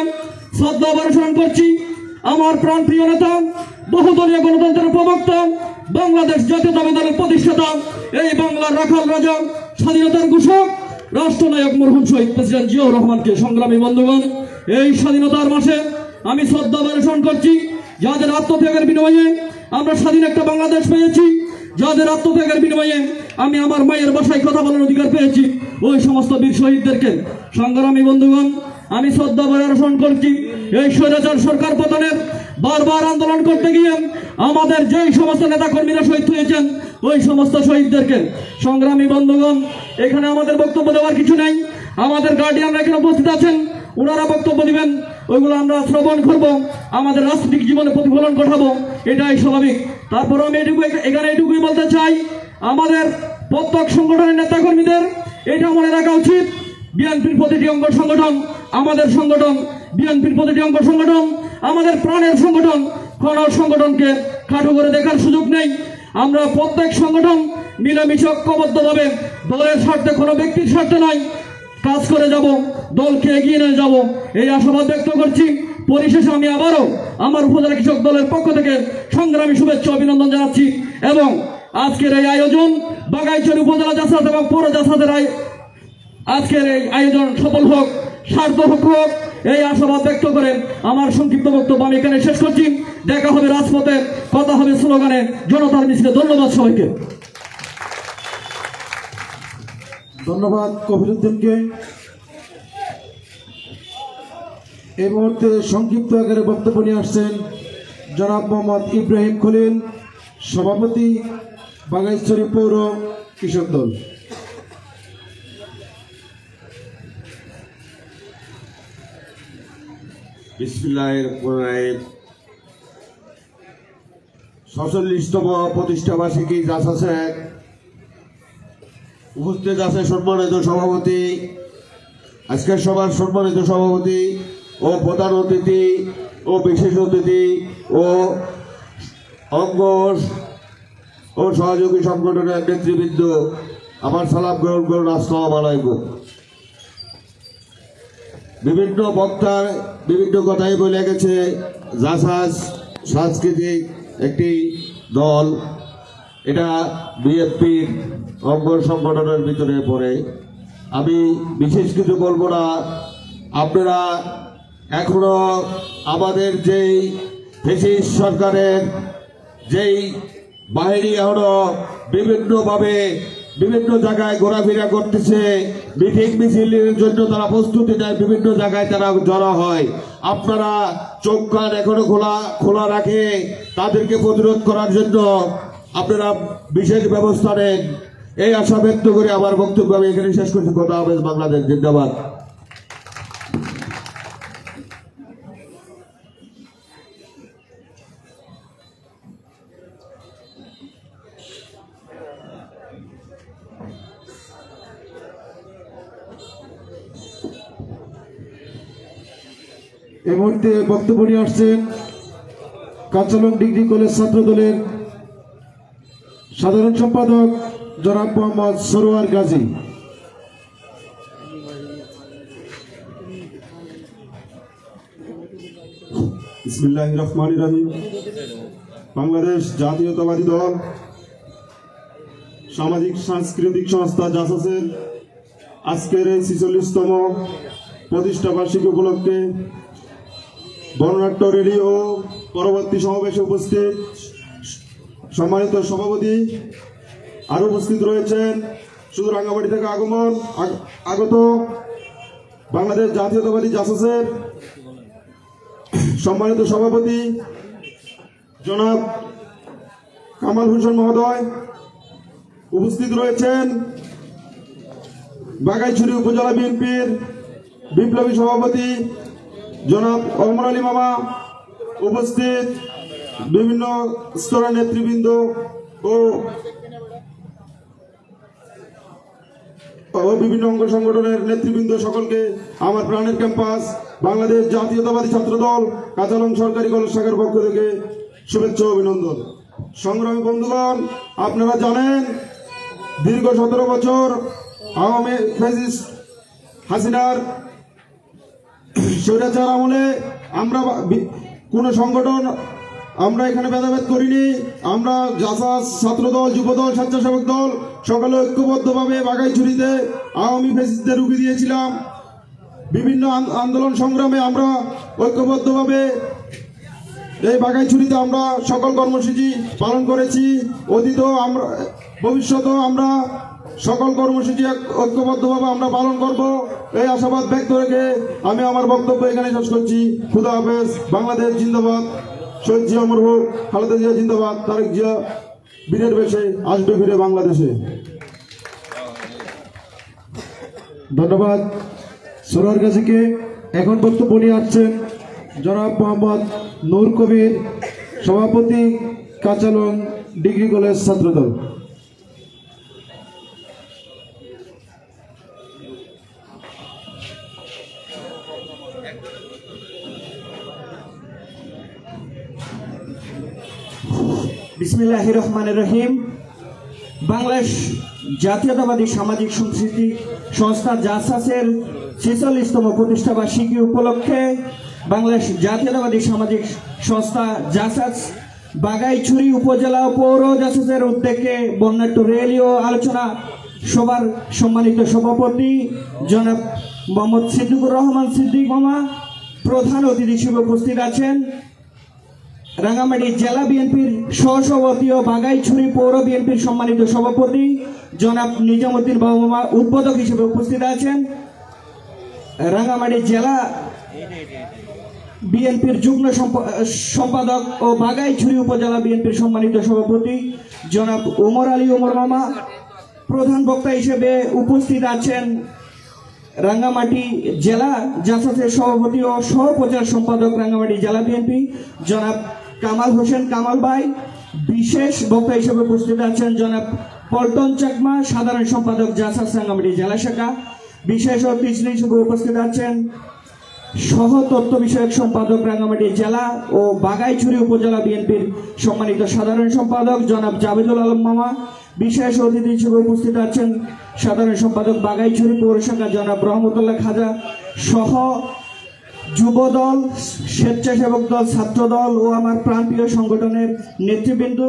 শ্রদ্ধা অবস্থান করছি আমার প্রাণপ্রিয় নেতা, বহুদলীয় গণতন্ত্রের প্রবক্তা, বাংলাদেশ জাতীয়তাবাদী দলের প্রতিষ্ঠাতা, এই বাংলার রাখাল রাজা, স্বাধীনতার ঘোষক, রাষ্ট্রনায়ক মরহুম শহীদ প্রেসিডেন্ট জিয়াউর রহমানকে। সংগ্রামী বন্ধুগণ, এই স্বাধীনতার মাসে আমি শ্রদ্ধা অবস্থান করছি যাদের আত্মত্যাগের বিনিময়ে আমরা স্বাধীন একটা বাংলাদেশ পেয়েছি, যাদের আত্মত্যাগের বিনিময়ে আমি আমার মায়ের বাসায় কথা বলার অধিকার পেয়েছি, ওই সমস্ত বীর শহীদদেরকে। সংগ্রামী বন্ধুগণ, আমি শ্রদ্ধা প্রদর্শন করছি এই স্বৈরাচার সরকার পতনের বারবার আন্দোলন করতে গিয়ে আমাদের যেই সমস্ত নেতা কর্মীরা শহীদ হয়েছেন ওই সমস্ত শহীদদেরকে। সংগ্রামী বন্ধুগণ, এখানে আমাদের বক্তব্য দেওয়ার কিছু নেই, আমাদের গার্ডিয়ানরা এখানে উপস্থিত আছেন, ওনারা বক্তব্য দিবেন, ওইগুলো আমরা শ্রবণ করব, আমাদের রাজনৈতিক জীবনে প্রতিফলন ঘটাবো, এটাই স্বাভাবিক। তারপর আমি এখানে এটুকুই বলতে চাই, আমাদের প্রত্যেক সংগঠনের নেতাকর্মীদের এটা মনে রাখা উচিত, বিএনপির প্রতিটি অঙ্গ সংগঠন আমাদের সংগঠন, বিএনপির প্রতিটি অঙ্গ সংগঠন আমাদের প্রাণের সংগঠন। কোন সংগঠনকে খাটো করে দেখার সুযোগ নেই। আমরা প্রত্যেক সংগঠন মিলেমিশে ঐক্যবদ্ধভাবে দলের স্বার্থে, কোনো ব্যক্তির স্বার্থে নয়, কাজ করে যাব, দলকে এগিয়ে নিয়ে যাব, এই আশাবাদ ব্যক্ত করছি। পরিশেষে আমি আবারও আমার উপজেলা কৃষক দলের পক্ষ থেকে সংগ্রামী শুভেচ্ছা অভিনন্দন জানাচ্ছি এবং আজকের এই আয়োজন বাগাইছড়ি উপজেলা জাসাদ এবং পৌর জাসাদের আজকের এই আয়োজন সফল হোক, সার্থক হোক, এই আশাবাদ ব্যক্ত করে আমার সংক্ষিপ্ত বক্তব্য আমি এখানে শেষ করছি। দেখা হবে রাজপথে, কথা হবে স্লোগানে, জনতার মিছিলে। ধন্যবাদ সবাইকে। ধন্যবাদ কবিরুদ্দিনকে। এই মুহূর্তে সংক্ষিপ্ত আকারে বক্তব্য নিয়ে আসছেন জনাব মোহাম্মদ ইব্রাহিম খলিল, সভাপতি বাগাইছড়ি পৌর কৃষক দল। বিসমিল্লাহির রহমানির রহিম। ৪৭তম প্রতিষ্ঠাবার্ষিকী জাসাসের উপস্থিত আছে সম্মানিত সভাপতি, আজকের সভার সম্মানিত সভাপতি ও প্রধান অতিথি ও বিশেষ অতিথি ও অঙ্গ ও সহযোগী সংগঠনের নেতৃবৃন্দ, আমার সালাম গ্রহণ করুন। আসসালামু আলাইকুম। বিভিন্ন বক্তার বিভিন্ন কথাই বলে গেছে। জাসাস সাংস্কৃতিক একটি দল, এটা বিএনপির অঙ্গ সংগঠনের ভিতরে পড়ে। আমি বিশেষ কিছু বলবো না। আপনারা এখনো আমাদের যেই ফ্যাসিস্ট সরকারের যেই বাহিনী এখনো বিভিন্নভাবে বিভিন্ন জায়গায় ঘোরাফেরা করতেছে, মিটিং মিছিলের জন্য তারা প্রস্তুতি নেয়, বিভিন্ন জায়গায় তারা জড়ো হয়। আপনারা চোখ কান এখনো খোলা রাখে তাদেরকে প্রতিরোধ করার জন্য আপনারা বিশেষ ব্যবস্থা নেন, এই আশা ব্যক্ত করে আমার বক্তব্য আমি এখানে শেষ করছি। কথা হবে। বাংলাদেশ জিন্দাবাদ। এই মুহূর্তে বক্তব্য নিয়ে আসছেন কাঁচালং ডিগ্রি কলেজ ছাত্র দলের সাধারণ সম্পাদক জনাব মোহাম্মদ সরোয়ার গাজী। বিসমিল্লাহির রহমানির রহিম। বাংলাদেশ জাতীয়তাবাদী দল সামাজিক সাংস্কৃতিক সংস্থা জাসাসের আজকের এই ৪৬তম প্রতিষ্ঠা বার্ষিকী উপলক্ষে বর্ণাঢ্য র্যালি ও পরবর্তী সমাবেশে উপস্থিত সম্মানিত সভাপতি, আরো উপস্থিত রয়েছেন শুধু রাঙ্গামাটি থেকে আগত বাংলাদেশ জাতীয়তাবাদী জাসাসের সম্মানিত সভাপতি জনাব কামাল হোসেন মহোদয়, উপস্থিত রয়েছেন বাগাইছড়ি উপজেলা বিএনপির বিপ্লবী সভাপতি জনাব ওমর আলী মামা, উপস্থিত বিভিন্ন স্তরের নেতৃবৃন্দ ও বিভিন্ন অঙ্গ সংগঠনের নেতৃবৃন্দ, সকলকে আমার প্রাণের ক্যাম্পাস বাংলাদেশ জাতীয়তাবাদী ছাত্র দল কাঁচালং সরকারি কলেজ শাখার পক্ষ থেকে শুভেচ্ছা অভিনন্দন। সংগ্রামী বন্ধুগণ, আপনারা জানেন দীর্ঘ ১৭ বছর আওয়ামী ফ্যাসিস্ট হাসিনার স্বৈরাচার আমলে আমরা কোন সংগঠন আমরা এখানে ভেদাভেদ করিনি। আমরা জাসাস ছাত্রদল, যুবদল, স্বেচ্ছাসেবক দল সকলে ঐক্যবদ্ধভাবে বাগাইছড়িতে আওয়ামী ফ্যাসিস্টদের রুখে দিয়েছিলাম। বিভিন্ন আন্দোলন সংগ্রামে আমরা ঐক্যবদ্ধভাবে এই বাগাইছড়িতে আমরা সকল কর্মসূচি পালন করেছি। অতীতেও আমরা, ভবিষ্যতেও আমরা সকল কর্মসূচি ঐক্যবদ্ধভাবে আমরা পালন করব, এই আশাবাদ ব্যক্ত রেখে আমি আমার বক্তব্য এখানে শেষ করছি। খুদা হাফেজ। বাংলাদেশ জিন্দাবাদ। শহীদ জিয়া অমর হোক। খালেদা জিয়া জিন্দাবাদ। তারেক জিয়া বীরের বেশে আসবে ফিরে বাংলাদেশে। ধন্যবাদ সরোয়ার গাজীকে। এখন বক্তব্য নিয়ে আসছেন জনাব মোহাম্মদ নূর কবির, সভাপতি কাঁচালং ডিগ্রি কলেজ ছাত্রদল। বিসমিল্লাহির রহমানির রহিম। বাংলাদেশ জাতীয়তাবাদী সামাজিক সংস্কৃতি সংস্থা জাসাসের 46তম প্রতিষ্ঠা বার্ষিকী উপলক্ষে বাংলাদেশ জাতীয়তাবাদী সামাজিক সংস্থা জাসাস বাগাইছড়ি উপজেলা পৌর জাসাসের উদ্যোগে বর্ণাঢ্য র্যালি ও আলোচনা সভার সম্মানিত সভাপতি জনাব মোহাম্মদ সিদ্দিকুর রহমান সিদ্দিক মামা প্রধান অতিথি হিসেবে উপস্থিত আছেন। রাঙ্গামাটি জেলা বিএনপির সহসভাপতি ও বাগাইছড়ি পৌর বিএনপির সম্মানিত সভাপতি জনাব নিজামুদ্দিন বাবু মামা উদ্বোধক হিসেবে উপস্থিত আছেন। রাঙ্গামাটি জেলা বিএনপির যুগ্ম সম্পাদক ও বাগাইছড়ি উপজেলা বিএনপির সম্মানিত সভাপতি জনাব ওমর আলী ওমর মামা। প্রধান বক্তা হিসেবে উপস্থিত আছেন রাঙ্গামাটি জেলা জাসাসের সভাপতি ও সহপ্রচার সম্পাদক রাঙ্গামাটি জেলা বিএনপি জনাব কামাল হোসেন কামাল ভাই। বিশেষ বক্তা হিসেবে উপস্থিত আছেন জনাব পল্টন চাকমা, সাধারণ সম্পাদক জাসাস রাঙ্গামাটি জেলা শাখা। বিশেষ অতিথি হিসেবে উপস্থিত আছেন সহ তথ্য বিষয়ক সম্পাদক রাঙ্গামাটি জেলা ও বাগাইছড়ি উপজেলা বিএনপির সম্মানিত সাধারণ সম্পাদক জনাব জাবেদুল আলম মামা। বিশেষ অতিথি হিসেবে উপস্থিত আছেন সাধারণ সম্পাদক বাগাইছড়ি পৌর শাখা জনাব রহমতুল্লাহ খাজা সহ যুবদল, স্বেচ্ছাসেবক দল, ছাত্রদল ও আমার প্রাণপ্রিয় সংগঠনের নেতৃবৃন্দ।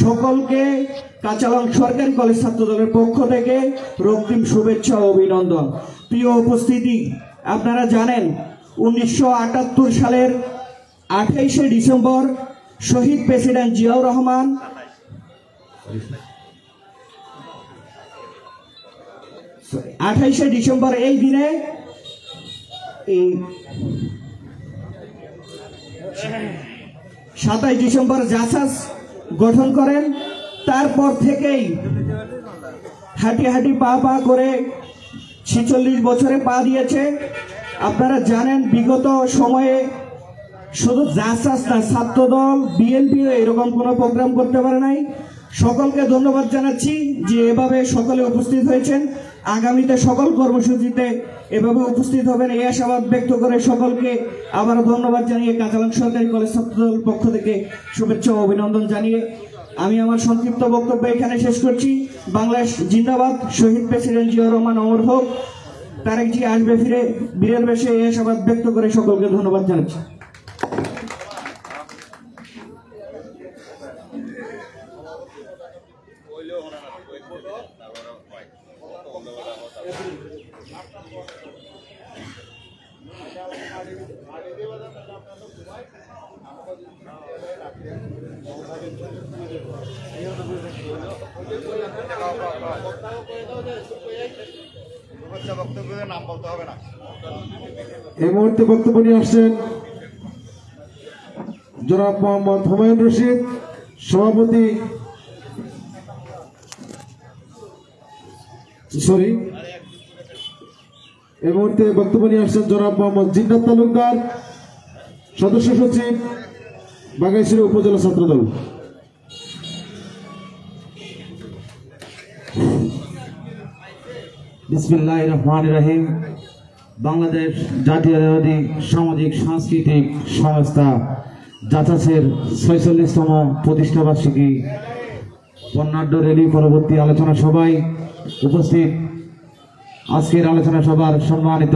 সকলকে কাঁচালং সরকারি কলেজ ছাত্রদলের পক্ষ থেকে রক্তিম শুভেচ্ছা ও অভিনন্দন। প্রিয় উপস্থিতি, আপনারা জানেন 1978 সালের 28শে ডিসেম্বর শহীদ প্রেসিডেন্ট জিয়াউর রহমান এই দিনে 27 ডিসেম্বর জাসাস গঠন করেন। তারপর থেকেই হাঁটি হাঁটি পা পা করে 46 বছরে পা দিয়েছে। আপনারা জানেন বিগত সময়ে শুধু জাসাস না, ছাত্রদল বিএনপিও এরকম কোনো প্রোগ্রাম করতে পারে নাই। সকলকে ধন্যবাদ জানাচ্ছি যে এভাবে সকলে উপস্থিত হয়েছেন। আগামীতে সকল কর্মসূচিতে এভাবে উপস্থিত হবেন এই আশাবাদ ব্যক্ত করে সকলকে আবারও ধন্যবাদ জানিয়ে কাঁচালং সরকারি কলেজ ছাত্রদল পক্ষ থেকে শুভেচ্ছা ও অভিনন্দন জানিয়ে আমি আমার সংক্ষিপ্ত বক্তব্য এখানে শেষ করছি। বাংলাদেশ জিন্দাবাদ, শহীদ প্রেসিডেন্ট জিয়াউর রহমান অমর হোক, তারেক জি আসবে ফিরে, বীরের বেশে এই আশাবাদ ব্যক্ত করে সকলকে ধন্যবাদ জানাচ্ছি। এই মুহূর্তে বক্তব্য নিয়ে আসছেন জনাব মোহাম্মদ হুমায়ুন রশিদ, সভাপতি এই মুহূর্তে বক্তব্য নিয়ে আসছেন জনাব মোহাম্মদ জিন্নাত তালুকদার, সদস্য সচিব বাগাইছড়ি উপজেলা ছাত্রদল। বিসমিল্লাহির রহমানির রহিম। বাংলাদেশ জাতীয়তাবাদী সামাজিক সাংস্কৃতিক সংস্থা জাসাসের 46তম প্রতিষ্ঠা বার্ষিকী বর্ণাঢ্য র্যালি পরবর্তী আলোচনা সভায় উপস্থিত আজকের আলোচনা সভার সম্মানিত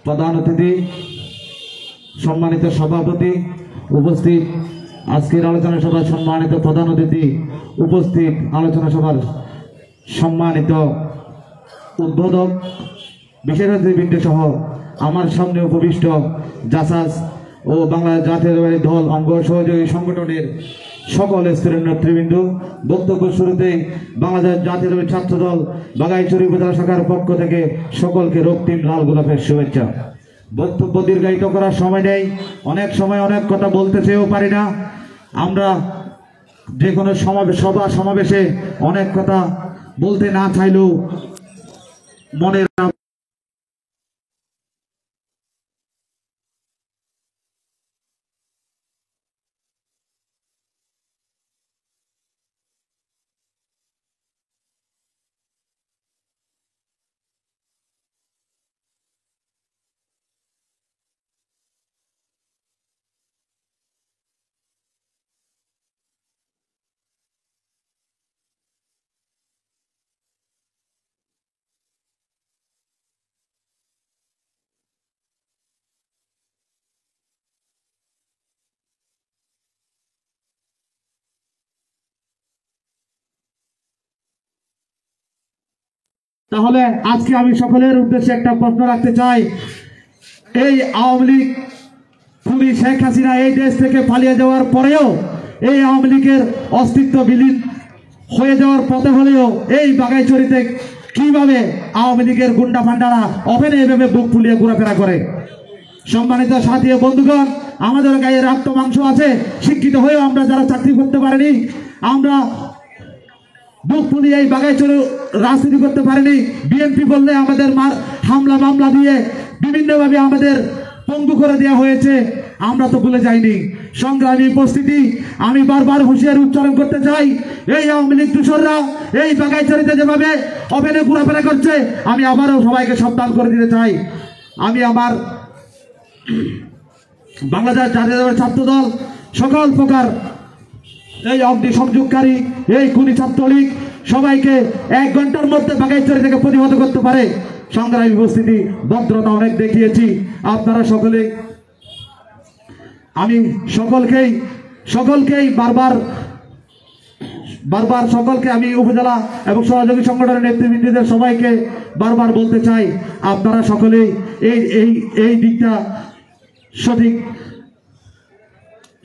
প্রধান অতিথি, সম্মানিত সভাপতি উপস্থিত, আজকের আলোচনা সভার সম্মানিত প্রধান অতিথি উপস্থিত, আলোচনা সভার সম্মানিত উদ্বোধক, বিশেষ অতিথিবৃন্দ সহ আমার সামনে উপবিষ্ট জাসাস ও বাংলাদেশ জাতীয়তাবাদী দল অঙ্গ সহযোগী সংগঠনের সকল স্তরের নেতৃবৃন্দ। বক্তব্য শুরুতেই বাংলাদেশ জাতীয়তাবাদী ছাত্রদল বাগাইছড়ি উপজেলা শাখার পক্ষ থেকে সকলকে রক্তিম লাল গোলাপের শুভেচ্ছা। বক্তব্য দীর্ঘায়িত করার সময় নেই, অনেক সময় অনেক কথা বলতে চেয়েও পারি না। আমরা যে কোনো সভা সমাবেশে অনেক কথা বলতে না চাইলেও মনের তাহলে আজকে আমি সকলের উদ্দেশ্যে একটা প্রশ্ন রাখতে চাই, এই আওয়ামী লীগ খুনি শেখ হাসিনা এই দেশ থেকে পালিয়ে যাওয়ার পরেও, এই আওয়ামী লীগের অস্তিত্ব বিলীন হয়ে যাওয়ার পথে হলেও এই বাগাইছড়িতে কিভাবে আওয়ামী লীগের গুন্ডা ফান্ডারা ওপেনে এভাবে বুক ফুলিয়ে ঘোরাফেরা করে? সম্মানিত সাথী ও বন্ধুগণ, আমাদের গায়ে রক্ত মাংস আছে, শিক্ষিত হয়েও আমরা যারা চাকরি করতে পারিনি, আমরা বুক ফুলিয়ে এই বাগাইছড়ি রাজনীতি করতে পারিনি, বিএনপি বললে আমাদের হামলা মামলা দিয়ে বিভিন্নভাবে আমাদের পঙ্গু করে দেওয়া হয়েছে, আমরা তো ভুলে যাইনি। সংগ্রামী উপস্থিতি, আমি বারবার হুঁশিয়ারি উচ্চারণ করতে চাই, এই আওয়ামী লীগ দূষররা এই বাগাইছড়িতে যেভাবে ওপেনে ঘোরাফেরা করছে, আমি আবারও সবাইকে সাবধান করে দিতে চাই। আমি আমার বাংলাদেশ জাতীয়তাবাদী ছাত্র দল সকল প্রকার এই অগ্নি সংযোগকারী, এই খুনি ছাত্রলীগ সবাইকে 1 ঘন্টার মধ্যে বাগাইছড়ি থেকে প্রতিহত করতে পারে। সংগ্রামী উপস্থিতি, ভদ্রতা অনেক দেখিয়েছি আপনারা সকলে। আমি সকলকেই বারবার সকলকে আমি উপজেলা এবং সহযোগী সংগঠনের নেতৃবৃন্দদের সবাইকে বারবার বলতে চাই, আপনারা সকলেই এই দিকটা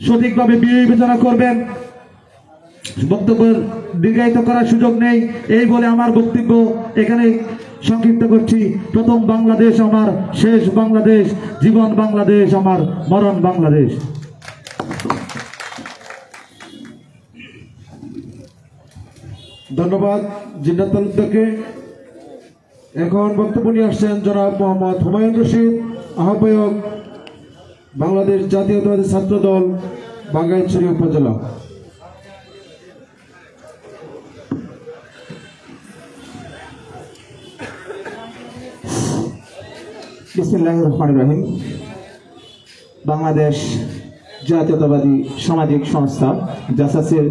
সঠিকভাবে বিবেচনা করবেন। বক্তব্য দীর্ঘায়িত করার সুযোগ নেই, এই বলে আমার বক্তব্য এখানে সংক্ষিপ্ত করছি। প্রথম বাংলাদেশ আমার, শেষ বাংলাদেশ, জীবন বাংলাদেশ আমার, মরণ বাংলাদেশ। ধন্যবাদ জিন্নাত তালুকদারকে। এখন বক্তব্য নিয়ে আসছেন জনাব মোহাম্মদ হুমায়ুন রশিদ, আহ্বায়ক বাংলাদেশ জাতীয়তাবাদী ছাত্র দল বাগাইছড়ি উপজেলা। বিসমিল্লাহির রহমানির রহিম। বাংলাদেশ জাতীয়তাবাদী সামাজিক সংস্থা জাসাসের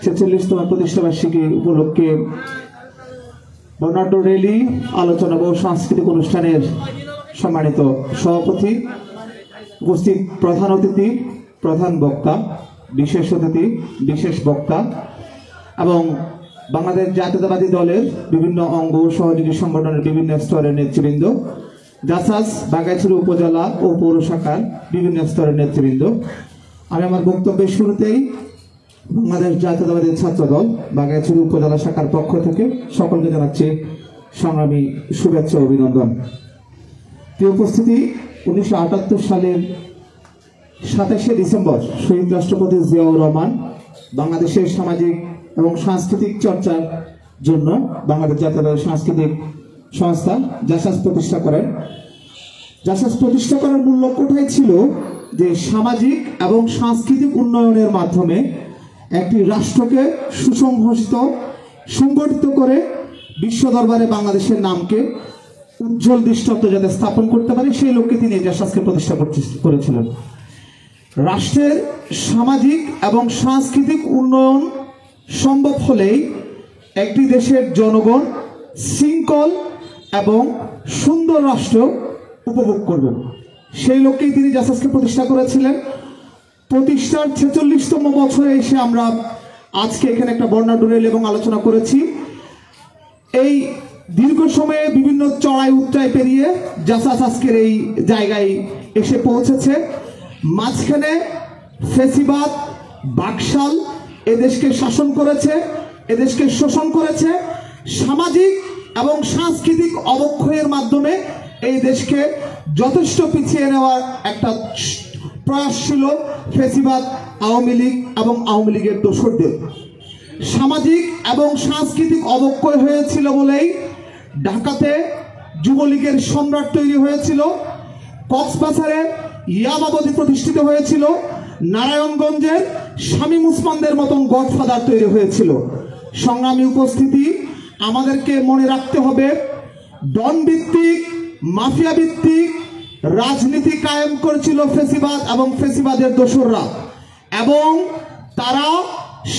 46তম প্রতিষ্ঠাবার্ষিকী উপলক্ষে বর্ণাঢ্য র্যালি, আলোচনা ও সাংস্কৃতিক অনুষ্ঠানের সম্মানিত সভাপতি, উপস্থিত প্রধান অতিথি, প্রধান বক্তা, বিশেষ অতিথি, বিশেষ বক্তা এবং বাংলাদেশ জাতীয়তাবাদী দলের বিভিন্ন অঙ্গ সহযোগী সংগঠনের বিভিন্ন স্তরের নেতৃবৃন্দ, জাসাস বাগাইছড়ি উপজেলা ও পৌর শাখার বিভিন্ন স্তরের নেতৃবৃন্দ, আমি আমার বক্তব্যের শুরুতেই বাংলাদেশ জাতীয়তাবাদী ছাত্র দল বাগাইছড়ি উপজেলা শাখার পক্ষ থেকে সকলকে জানাচ্ছি সংগ্রামী শুভেচ্ছা ও অভিনন্দন। প্রিয় উপস্থিতি, 1978 সালের 27শে ডিসেম্বর শহীদ রাষ্ট্রপতি জিয়াউর রহমান বাংলাদেশের সামাজিক এবং সাংস্কৃতিক চর্চার জন্য বাংলাদেশ জাতীয়তাবাদী সাংস্কৃতিক সংস্থা জাসাস প্রতিষ্ঠা করেন। জাসাস প্রতিষ্ঠা করার মূল লক্ষ্যটাই ছিল যে সামাজিক এবং সাংস্কৃতিক উন্নয়নের মাধ্যমে একটি রাষ্ট্রকে সংগঠিত করে বিশ্ব দরবারে বাংলাদেশের নামকে উজ্জ্বল দৃষ্টান্ত যাতে স্থাপন করতে পারে, সেই লক্ষ্যে তিনি জাসাসকে প্রতিষ্ঠা করেছিলেন। রাষ্ট্রের সামাজিক এবং সাংস্কৃতিক উন্নয়ন সম্ভব হলেই একটি দেশের জনগণ শৃঙ্খল এবং সুন্দর রাষ্ট্র উপভোগ করবেন, সেই লক্ষ্যেই তিনি জাসাসকে প্রতিষ্ঠা করেছিলেন। প্রতিষ্ঠার 46তম বছরে এসে আমরা আজকে এখানে একটা বর্ণাঢ্য র্যালি এবং আলোচনা করেছি। এই দীর্ঘ সময়ে বিভিন্ন চড়াই উতরাই পেরিয়ে জাসাস আজকের এই জায়গায় এসে পৌঁছেছে। মাঝখানে ফেসিবাদ, বাকশাল এদেশকে শাসন করেছে, এদেশকে শোষণ করেছে। সামাজিক এবং সাংস্কৃতিক অবক্ষয়ের মাধ্যমে এই দেশকে যথেষ্ট পিছিয়ে নেওয়ার একটা প্রয়াস ছিল ফেসিবাদ, আওয়ামী লীগ এবং আওয়ামী লীগের দোসরদের। সামাজিক এবং সাংস্কৃতিক অবক্ষয় হয়েছিল বলেই ঢাকাতে যুবলীগের সম্রাট তৈরি হয়েছিল, কক্সবাজারে ইয়াবাবতী প্রতিষ্ঠিত হয়েছিল, নারায়ণগঞ্জের শামীম উসমানদের মতন গডফাদার তৈরি হয়েছিল। সংগ্রামী উপস্থিতি, আমাদেরকে মনে রাখতে হবে ডন ভিত্তিক, মাফিয়া ভিত্তিক রাজনীতি কায়েম করেছিল ফেসিবাদ এবং ফেসিবাদের দোসররা, এবং তারা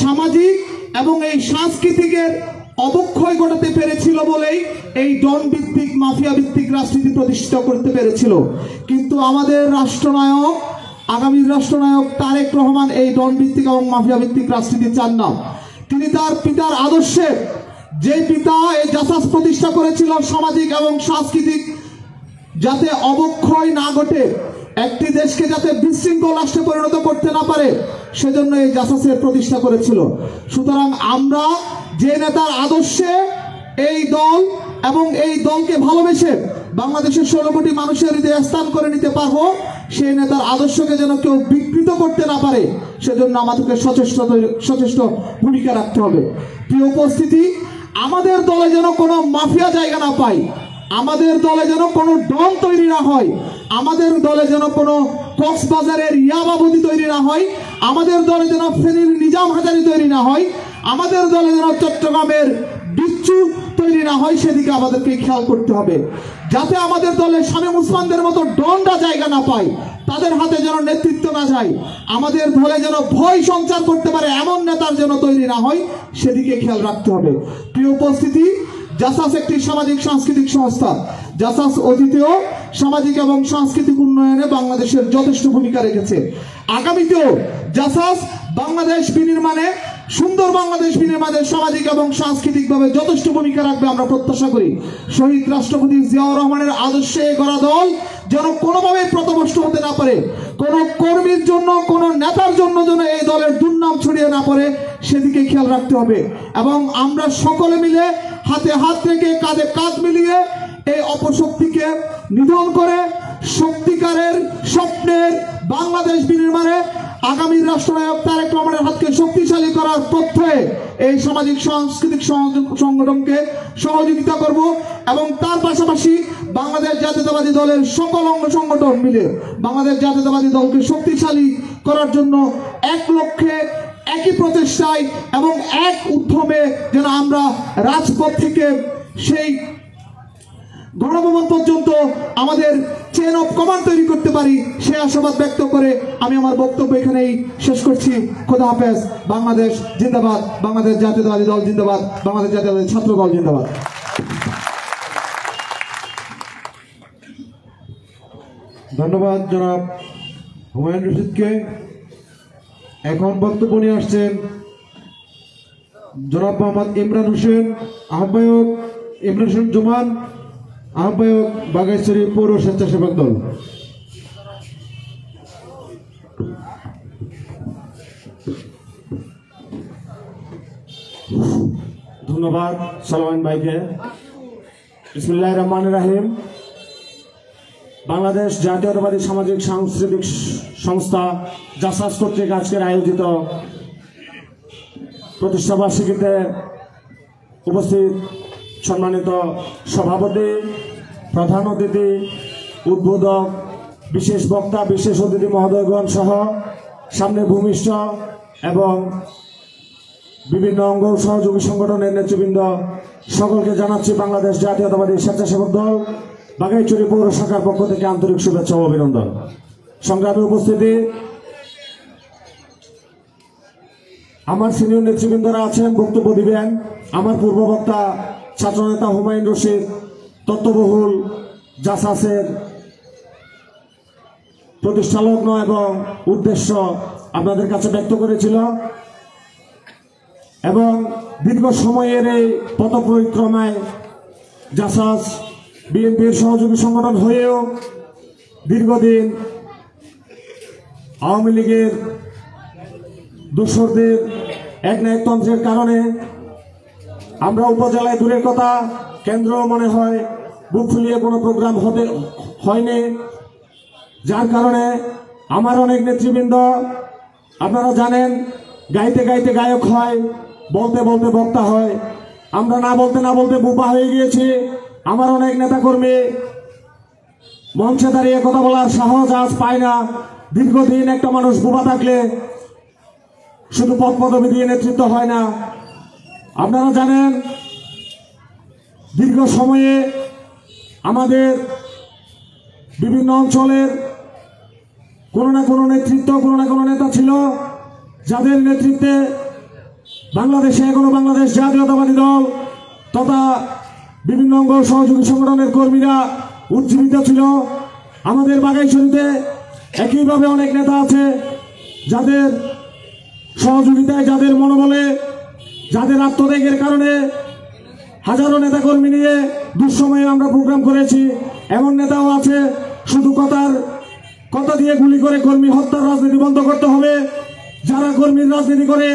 সামাজিক এবং এই সাংস্কৃতিকের অবক্ষয় ঘটাতে পেরেছিল বলেই এই ডন ভিত্তিক, মাফিয়া ভিত্তিক রাজনীতি প্রতিষ্ঠা করতে পেরেছিল। কিন্তু আমাদের রাষ্ট্রনায়ক, আগামী রাষ্ট্রনায়ক তারেক রহমান এই ডন ভিত্তিক এবং মাফিয়া ভিত্তিক রাজনীতি চান না। তিনি তার পিতার আদর্শে যে পিতা এই জাসাস প্রতিষ্ঠা করেছিল সামাজিক এবং সাংস্কৃতিক যাতে অবক্ষয় না ঘটে, একটি দেশকে যাতে বিশৃঙ্খল রাষ্ট্রে পরিণত করতে না পারে, সেজন্য এই জাসাসের প্রতিষ্ঠা করেছিল। সুতরাং আমরা যে নেতার আদর্শে এই দল এবং এই দলকে ভালোবেসে বাংলাদেশের 16 কোটি মানুষের হৃদয়ে স্থান করে নিতে পারবো, সেই নেতার আদর্শকে যেন কেউ বিকৃত করতে না পারে, সেজন্য আমাদেরকে সচেষ্ট ভূমিকা রাখতে হবে। প্রিয় উপস্থিতি, আমাদের দলে যেন কোনো মাফিয়া জায়গা না পায়, আমাদের দলে যেন কোনো ডন তৈরি না হয়, আমাদের দলে যেন কোনো কক্সবাজারের ইয়াবাবুদি তৈরি না হয়, আমাদের দলে যেন ফেনীর নিজাম হাজারি তৈরি না হয়, আমাদের দলে যেন চট্টগ্রামের বিচ্ছু তৈরি না হয়, সেদিকে আমাদেরকে খেয়াল করতে হবে। যাতে আমাদের দলে শামীম ওসমানদের মতো ডনরা জায়গা না পায়, তাদের হাতে যেন নেতৃত্ব না যায়, আমাদের দলে যেন ভয় সঞ্চার করতে পারে এমন নেতার যেন তৈরি না হয়, সেদিকে খেয়াল রাখতে হবে। প্রিয় উপস্থিতি, জাসাস একটি সামাজিক সাংস্কৃতিক সংস্থা। জাসাস অতীতেও সামাজিক এবং সাংস্কৃতিক উন্নয়নে বাংলাদেশের যথেষ্ট ভূমিকা রেখেছে। আগামীতেও জাসাস বাংলাদেশ বিনির্মাণে, সুন্দর বাংলাদেশ বিনির্মাণে সামাজিক এবং সাংস্কৃতিকভাবে যথেষ্ট ভূমিকা রাখবে আমরা প্রত্যাশা করি। শহীদ রাষ্ট্রপতি জিয়াউর রহমানের আদর্শে গড়া দল যেন কোনোভাবে প্রতিষ্ঠিত হতে না পারে, কোনো কর্মীর জন্য, কোনো নেতার জন্য যেন এই দলের দুর্নাম ছড়িয়ে না পড়ে, সেদিকে খেয়াল রাখতে হবে। এবং আমরা সকলে মিলে হাতে হাত রেখে কাঁধে কাঁধ মিলিয়ে এই অপশক্তিকে নিধন করে সত্যিকারের স্বপ্নের বাংলাদেশ বিনির্মাণে আগামী রাষ্ট্রনায়ক তারেক রহমানের হাতকে শক্তিশালী করার পথে এই সামাজিক সাংস্কৃতিক সংগঠনকে সহযোগিতা করব। এবং তার পাশাপাশি বাংলাদেশ জাতীয়তাবাদী দলের সকল অঙ্গ সংগঠন মিলে বাংলাদেশ জাতীয়তাবাদী দলকে শক্তিশালী করার জন্য এক লক্ষ্যে, একই প্রচেষ্টায় এবং এক উদ্যমে যেন আমরা রাজপথ থেকে সেই গণভবন পর্যন্ত আমাদের চেন অফ কমান্ড তৈরি করতে পারি, সে আশাবাদ ব্যক্ত করে আমি আমার বক্তব্য এখানেই শেষ করছি। খোদা হাফেজ। বাংলাদেশ জিন্দাবাদ, বাংলাদেশ জাতীয়তাবাদী দল জিন্দাবাদ, বাংলাদেশ জাতীয়তাবাদী ছাত্র দল জিন্দাবাদ। ধন্যবাদ জনাব হুমায়ুন রশিদকে। এখন বক্তব্য নিয়ে আসছেন জনাব মোহাম্মদ ইমরান হোসেন, আহ্বায়ক ইমরান হোসেন জুমান, আহ্বায়ক বাঘাইছড়ি পৌর স্বেচ্ছাসেবক দল। ধন্যবাদ সালমান ভাইকে। বিসমিল্লাহির রহমানির রহিম। বাংলাদেশ জাতীয়তাবাদী সামাজিক সাংস্কৃতিক সংস্থা জাসাস কর্তৃক আজকের আয়োজিত প্রতিষ্ঠাবার্ষিকীতে উপস্থিত সম্মানিত সভাপতি, প্রধান অতিথি, উদ্বোধক, বিশেষ বক্তা, বিশেষ অতিথি মহোদয়গণ সহ সামনে ভূমিষ্ঠ এবং বিভিন্ন অঙ্গ সহযোগী সংগঠনের নেতৃবৃন্দ সকলকে জানাচ্ছি বাংলাদেশ জাতীয়তাবাদী স্বেচ্ছাসেবক দল বাঘাইছড়ি পৌর শাখার পক্ষ থেকে আন্তরিক শুভেচ্ছা ও অভিনন্দন। সংগ্রামী উপস্থিতি, আমার সিনিয়র নেতৃবৃন্দরা আছেন, বক্তব্য দিবেন। আমার পূর্ববক্তা ছাত্রনেতা হুমায়ুন রশিদ তত্ত্ববহুল জাসাসের প্রতিষ্ঠালগ্ন এবং উদ্দেশ্য আপনাদের কাছে ব্যক্ত করেছিল এবং দীর্ঘ সময়ের এই পথপরিক্রমায় জাসাস বিএনপির সহযোগী সংগঠন হয়েও দীর্ঘদিন আওয়ামী লীগের দোসরদের একনায়কতন্ত্রের কারণে আমরা উপজেলায় দূরের কথা, কেন্দ্র মনে হয় বুক ফুলিয়ে কোনো প্রোগ্রাম হয়নি, যার কারণে আমার অনেক নেতৃবৃন্দ, আপনারা জানেন, গাইতে গাইতে গায়ক হয়, বলতে বলতে বক্তা হয়। আমরা না বলতে বোবা হয়ে গিয়েছি। আমার অনেক নেতাকর্মী মঞ্চে দাঁড়িয়ে কথা বলার সাহস আজ পায় না। দীর্ঘদিন একটা মানুষ বোবা থাকলে শুধু পদ পদবি দিয়ে নেতৃত্ব হয় না। আপনারা জানেন, দীর্ঘ সময়ে আমাদের বিভিন্ন অঞ্চলের কোনো না কোনো নেতৃত্ব, কোনো না কোনো নেতা ছিল, যাদের নেতৃত্বে বাংলাদেশে এখনো বাংলাদেশ জাতীয়তাবাদী দল তথা বিভিন্ন অঙ্গ সহযোগী সংগঠনের কর্মীরা উজ্জীবিত ছিল। আমাদের বাঘাইছড়িতে একইভাবে অনেক নেতা আছে, যাদের সহযোগিতায়, যাদের মনোবলে, যাদের আত্মত্যাগের কারণে হাজারো নেতাকর্মী নিয়ে দুঃসময়ে আমরা প্রোগ্রাম করেছি। এমন নেতাও আছে শুধু কথা দিয়ে গুলি করে কর্মী হত্যার রাজনীতি বন্ধ করতে হবে। যারা কর্মীর রাজনীতি করে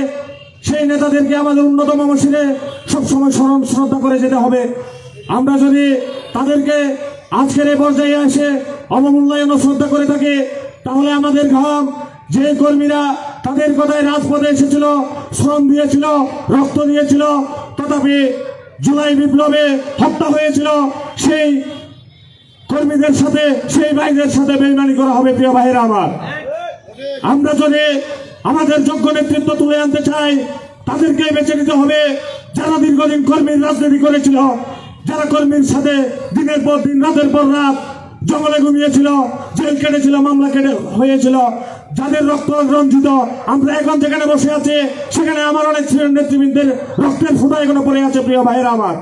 সেই নেতাদেরকে আমাদের অন্যতম মসজিদে সবসময় স্মরণ শ্রদ্ধা করে যেতে হবে। আমরা যদি তাদেরকে আজকের এই পর্যায়ে এসে অবমূল্যায়ন শ্রদ্ধা করে থাকি, তাহলে আমাদের ঘাম যে কর্মীরা তাদের কথায় রাজপথে এসেছিল, শ্রম দিয়েছিল, রক্ত দিয়েছিল, তথাপি জুলাই বিপ্লবে হত্যা হয়েছিল, সেই কর্মীদের সাথে, সেই ভাইদের সাথে বেইমানি করা হবে। প্রিয় ভাইয়েরা আমার, আমরা যদি আমাদের যোগ্য নেতৃত্ব তুলে আনতে চাই, তাদেরকে বেছে নিতে হবে যারা দীর্ঘদিন কর্মীর রাজনীতি করেছিল, যারা কর্মীর সাথে দিনের পর দিন, রাতের পর রাত জঙ্গলে ঘুমিয়েছিল, জেল কেটেছিল, মামলা কেটে হয়েছিল, যাদের রক্ত রঞ্জিত। আমরা এখন যেখানে বসে আছি সেখানে আমার অনেক নেতৃবৃন্দের রক্তের ফোঁটা এখনো পড়ে আছে। প্রিয় ভাইয়েরা আমার,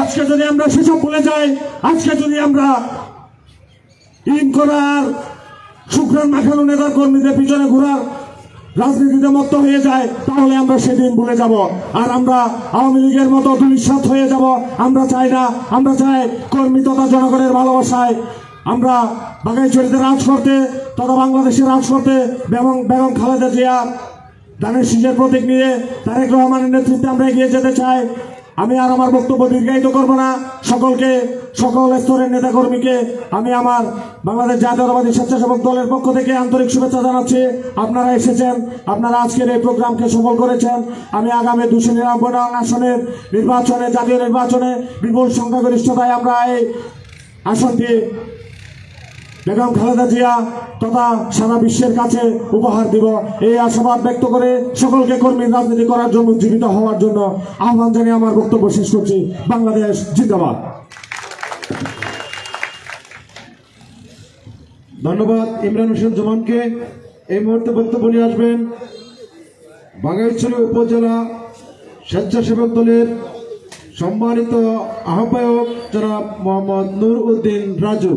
আজকে যদি আমরা সেসব ভুলে যাই, আজকে যদি আমরা ইন করার শুক্রান মাখানো নেতা কর্মীদের পিছনে ঘোরার রাজনীতিতে মত্ত হয়ে যায়, তাহলে আমরা সেদিন ভুলে যাব। আর আমরা আওয়ামী লীগের মতো দুলিশ্বাত হয়ে যাব। আমরা চাই না। আমরা চাই কর্মী তথা জনগণের ভালোবাসায় আমরা বাগাইছড়িতে রাজ করতে, তথা বাংলাদেশে রাজ করতে বেগম খালেদা জিয়া ধানের শীষের প্রতীক নিয়ে তারেক রহমানের নেতৃত্বে আমরা এগিয়ে যেতে চাই। আমি আর আমার বক্তব্য দীর্ঘায়িত করব না। সকল স্তরের নেতাকর্মীকে আমি আমার বাংলাদেশ জাতীয়তাবাদী স্বেচ্ছাসেবক দলের পক্ষ থেকে আন্তরিক শুভেচ্ছা জানাচ্ছি। আপনারা এসেছেন, আপনারা আজকের এই প্রোগ্রামকে সফল করেছেন। আমি আগামী 299 আসনের নির্বাচনে, জাতীয় নির্বাচনে বিপুল সংখ্যাগরিষ্ঠতায় আমরা এই আসনটি বেগম খালেদা জিয়া তথা সারা বিশ্বের কাছে উপহার দিব। এই আশাবাদ ব্যক্ত করে সকলকে কর্মীর রাজনীতি করার জন্য, জীবিত হওয়ার জন্য আহ্বান জানিয়ে আমার বক্তব্য শেষ করছি। বাংলাদেশ জিন্দাবাদ। ধন্যবাদ ইমরান হোসেন জমানকে। এই মুহূর্তে বক্তব্য নিয়ে আসবেন বাগাইছড়ি উপজেলা স্বেচ্ছাসেবক দলের সম্মানিত আহ্বায়ক জনাব মোহাম্মদ নূর উদ্দিন রাজু।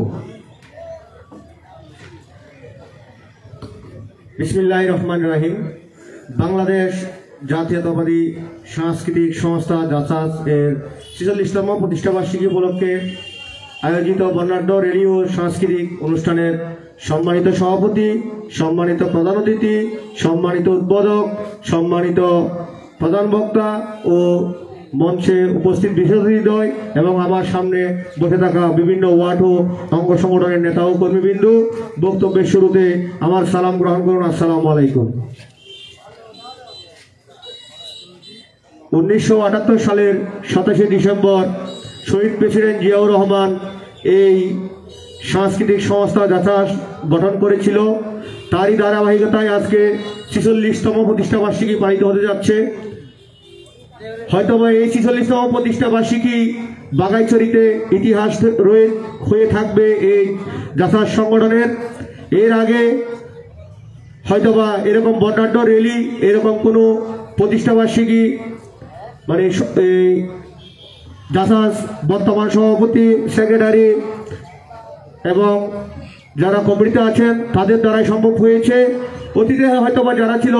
বিসমিল্লাহির রহমানির রহিম। বাংলাদেশ জাতীয়তাবাদী সাংস্কৃতিক সংস্থা জাসাস এর 46তম প্রতিষ্ঠাবার্ষিকী উপলক্ষে আয়োজিত বর্ণাঢ্য রেডিও সাংস্কৃতিক অনুষ্ঠানের সম্মানিত সভাপতি, সম্মানিত প্রধান অতিথি, সম্মানিত উদ্বোধক, সম্মানিত প্রধান বক্তা ও মঞ্চে উপস্থিত বিশেষজ্ঞদ্বয় এবং আমার সামনে বসে থাকা বিভিন্ন ওয়ার্ড ও অঙ্গ সংগঠনের নেতা ও কর্মীবৃন্দ, বক্তব্যের শুরুতে আমার সালাম গ্রহণ করুন। আসসালামু আলাইকুম। 1978 সালের 27শে ডিসেম্বর শহীদ প্রেসিডেন্ট জিয়াউর রহমান এই সাংস্কৃতিক সংস্থা জাসাস গঠন করেছিল। তারই ধারাবাহিকতায় আজকে 46তম প্রতিষ্ঠাবার্ষিকী পালিত হতে যাচ্ছে। হয়তোবা এই 46তম প্রতিষ্ঠাবার্ষিকী বাগাইছড়িতে ইতিহাস হয়ে থাকবে এই জাসাস সংগঠনের। এর আগে হয়তোবা এরকম বর্ণাঢ্য র্যালি, এরকম কোনো প্রতিষ্ঠাবার্ষিকী মানে জাসাস বর্তমান সভাপতি, সেক্রেটারি এবং যারা কমিটিতে আছেন তাদের দ্বারাই সম্ভব হয়েছে। অতীতে হয়তোবা যারা ছিল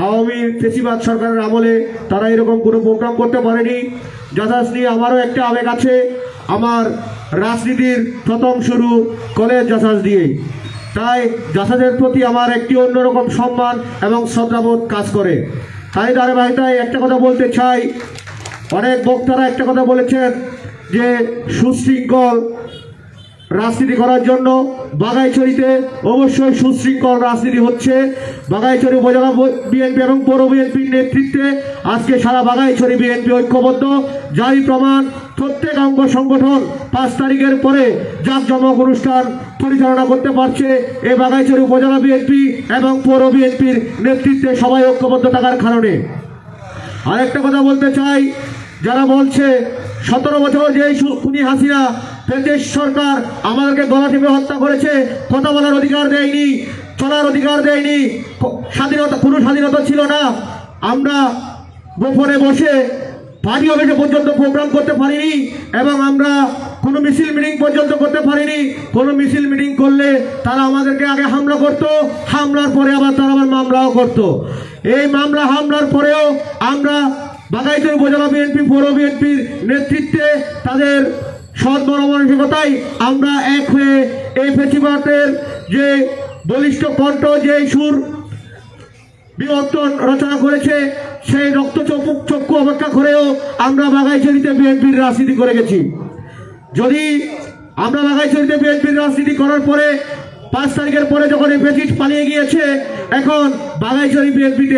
আওয়ামী ফেসিবাদ সরকারের আমলে তারা এরকম কোনো প্রোগ্রাম করতে পারেনি। জাসাস নিয়ে আমারও একটা আবেগ আছে। আমার রাজনীতির প্রথম শুরু কলেজ জাসাস দিয়ে, তাই জাসাসের প্রতি আমার একটি অন্যরকম সম্মান এবং শ্রদ্ধাবোধ কাজ করে। তাই ধারাবাহিকতায় একটা কথা বলতে চাই। অনেক বক্তারা একটা কথা বলেছেন যে সুশৃঙ্খল রাজনীতি করার জন্য বাগাইছড়িতে অবশ্যই সুশৃঙ্খল রাজনীতি হচ্ছে। বাগাইছড়ি উপজেলা বিএনপি এবং পৌর বিএনপির নেতৃত্বে আজকে সারা বাগাইছড়ি বিএনপি ঐক্যবদ্ধ, যারই প্রমাণ প্রত্যেক অঙ্গ সংগঠন 5 তারিখের পরে জাঁকজমক অনুষ্ঠান পরিচালনা করতে পারছে এই বাগাইছড়ি উপজেলা বিএনপি এবং পৌর বিএনপির নেতৃত্বে সবাই ঐক্যবদ্ধ থাকার কারণে। আরেকটা কথা বলতে চাই, যারা বলছে 17 বছর যে খুনি হাসিনা ব্রিটিশ সরকার আমাদেরকে গলা টিপে হত্যা করেছে, কথা বলার অধিকার দেয়নি, চলার অধিকার দেয়নি, স্বাধীনতা, কোনো স্বাধীনতা ছিল না। আমরা গোপনে বসে পার্টি অফিসে পর্যন্ত প্রোগ্রাম করতে পারিনি এবং আমরা কোনো মিছিল মিটিং পর্যন্ত করতে পারিনি। কোনো মিছিল মিটিং করলে তারা আমাদেরকে আগে হামলা করত, হামলার পরে আবার তারা আবার মামলাও করত। এই মামলা হামলার পরেও আমরা বাগাইছড়ি উপজেলা বিএনপি পৌর বিএনপির নেতৃত্বে তাদের সৎ মনোমানসিকতায় আমরা এক হয়ে এই ফেসিবাদের যে বলিষ্ঠ কণ্ঠ যে সুর বিবর্তন রচনা করেছে সেই চক্ষু অপেক্ষা করেও আমরা বাগাইছড়িতে বিএনপির রাজনীতি করে গেছি। যদি আমরা বাগাইছড়িতে বিএনপির রাজনীতি করার পরে 5 তারিখের পরে যখন এই ব্রিটিশ পালিয়ে গিয়েছে, এখন বাগাইছড়ি বিএনপিতে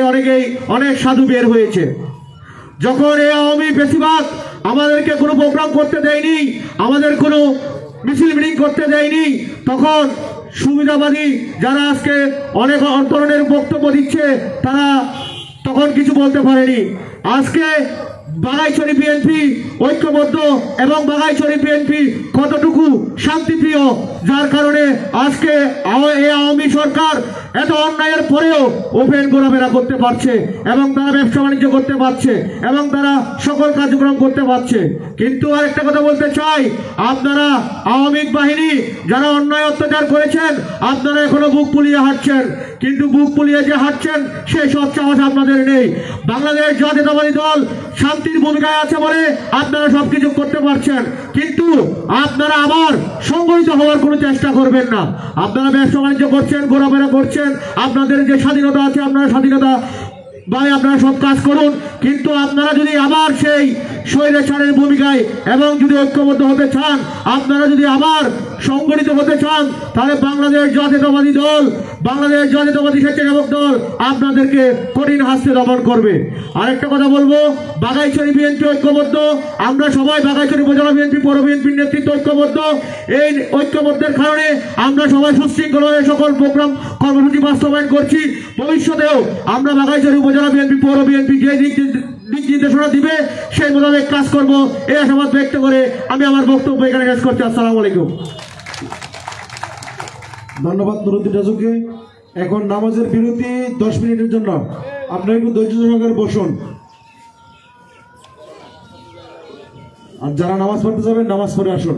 অনেক সাধু বের হয়েছে। যখন এই আওয়ামী বেশিরভাগ আমাদেরকে কোনো প্রোগ্রাম করতে দেয়নি, আমাদের কোনো মিছিল মিটিং করতে দেয়নি, তখন সুবিধাবাদী যারা আজকে অনেক ধরনের বক্তব্য দিচ্ছে তারা তখন কিছু বলতে পারেনি। আজকে বাগাইছড়ি বিএনপি ঐক্যবদ্ধ এবং বাগাইছড়ি বিএনপি কতটুকু শান্তিপ্রিয়, যার কারণে আজকে এই আওয়ামী সরকার এত অন্যায়ের পরেও ওপেন ঘোরাফেরা করতে পারছে এবং তারা ব্যবসা বাণিজ্য করতে পারছে এবং তারা সকল কার্যক্রম করতে পারছে। কিন্তু আরেকটা কথা বলতে চাই, আপনারা আওয়ামী বাহিনী যারা অন্যায় অত্যাচার করেছেন আপনারা এখনো বুক ফুলিয়ে হাঁটছেন, কিন্তু বুক ফুলিয়ে যে হাঁটছেন সেই সৎ সাহস আপনাদের নেই। বাংলাদেশ জাতীয়তাবাদী দল শান্তির ভূমিকায় আছে বলে আপনারা সবকিছু করতে পারছেন, কিন্তু আপনারা আবার সংগঠিত হওয়ার কোনো চেষ্টা করবেন না। আপনারা ব্যবসা বাণিজ্য করছেন, ঘোরাফেরা করছেন, আপনাদের যে স্বাধীনতা আছে আপনারা স্বাধীনতা ভাই আপনারা সব কাজ করুন, কিন্তু আপনারা যদি আবার সেই স্বৈরাচারের ভূমিকায় এবং যদি ঐক্যবদ্ধ হতে চান, আপনারা যদি আবার সংগঠিত হতে চান, তাহলে বাংলাদেশ জাতীয়তাবাদী দল, বাংলাদেশ জাতীয়তাবাদী স্বেচ্ছাসেবক দল আপনাদেরকে কঠিন হস্তে দমন করবে। আরেকটা কথা বলবো, বাগাইছড়ি বিএনপি ঐক্যবদ্ধ, আমরা সবাই বাগাইছড়ি উপজেলা বিএনপি পৌর বিএনপির নেতৃত্ব ঐক্যবদ্ধ। এই ঐক্যবদ্ধের কারণে আমরা সবাই সুশৃঙ্খল হয়ে সকল প্রোগ্রাম কর্মসূচি বাস্তবায়ন করছি। ভবিষ্যতেও আমরা বাগাইছড়ি উপজেলা বিএনপি পৌর বিএনপি যে দিক নির্দেশনা দিবে সেই মোতাবেক কাজ করবো, এই আশাবাদ ব্যক্ত করে আমি আমার বক্তব্য এখানে শেষ করছি। আসসালামু আলাইকুম। ধন্যবাদ নুরুদ্দিন রাজুকে। এখন নামাজের বিরতি 10 মিনিটের জন্য, আপনারা একটু ধৈর্য সহকারে বসুন। আর যারা নামাজ পড়তে যাবেন নামাজ পড়ে আসুন।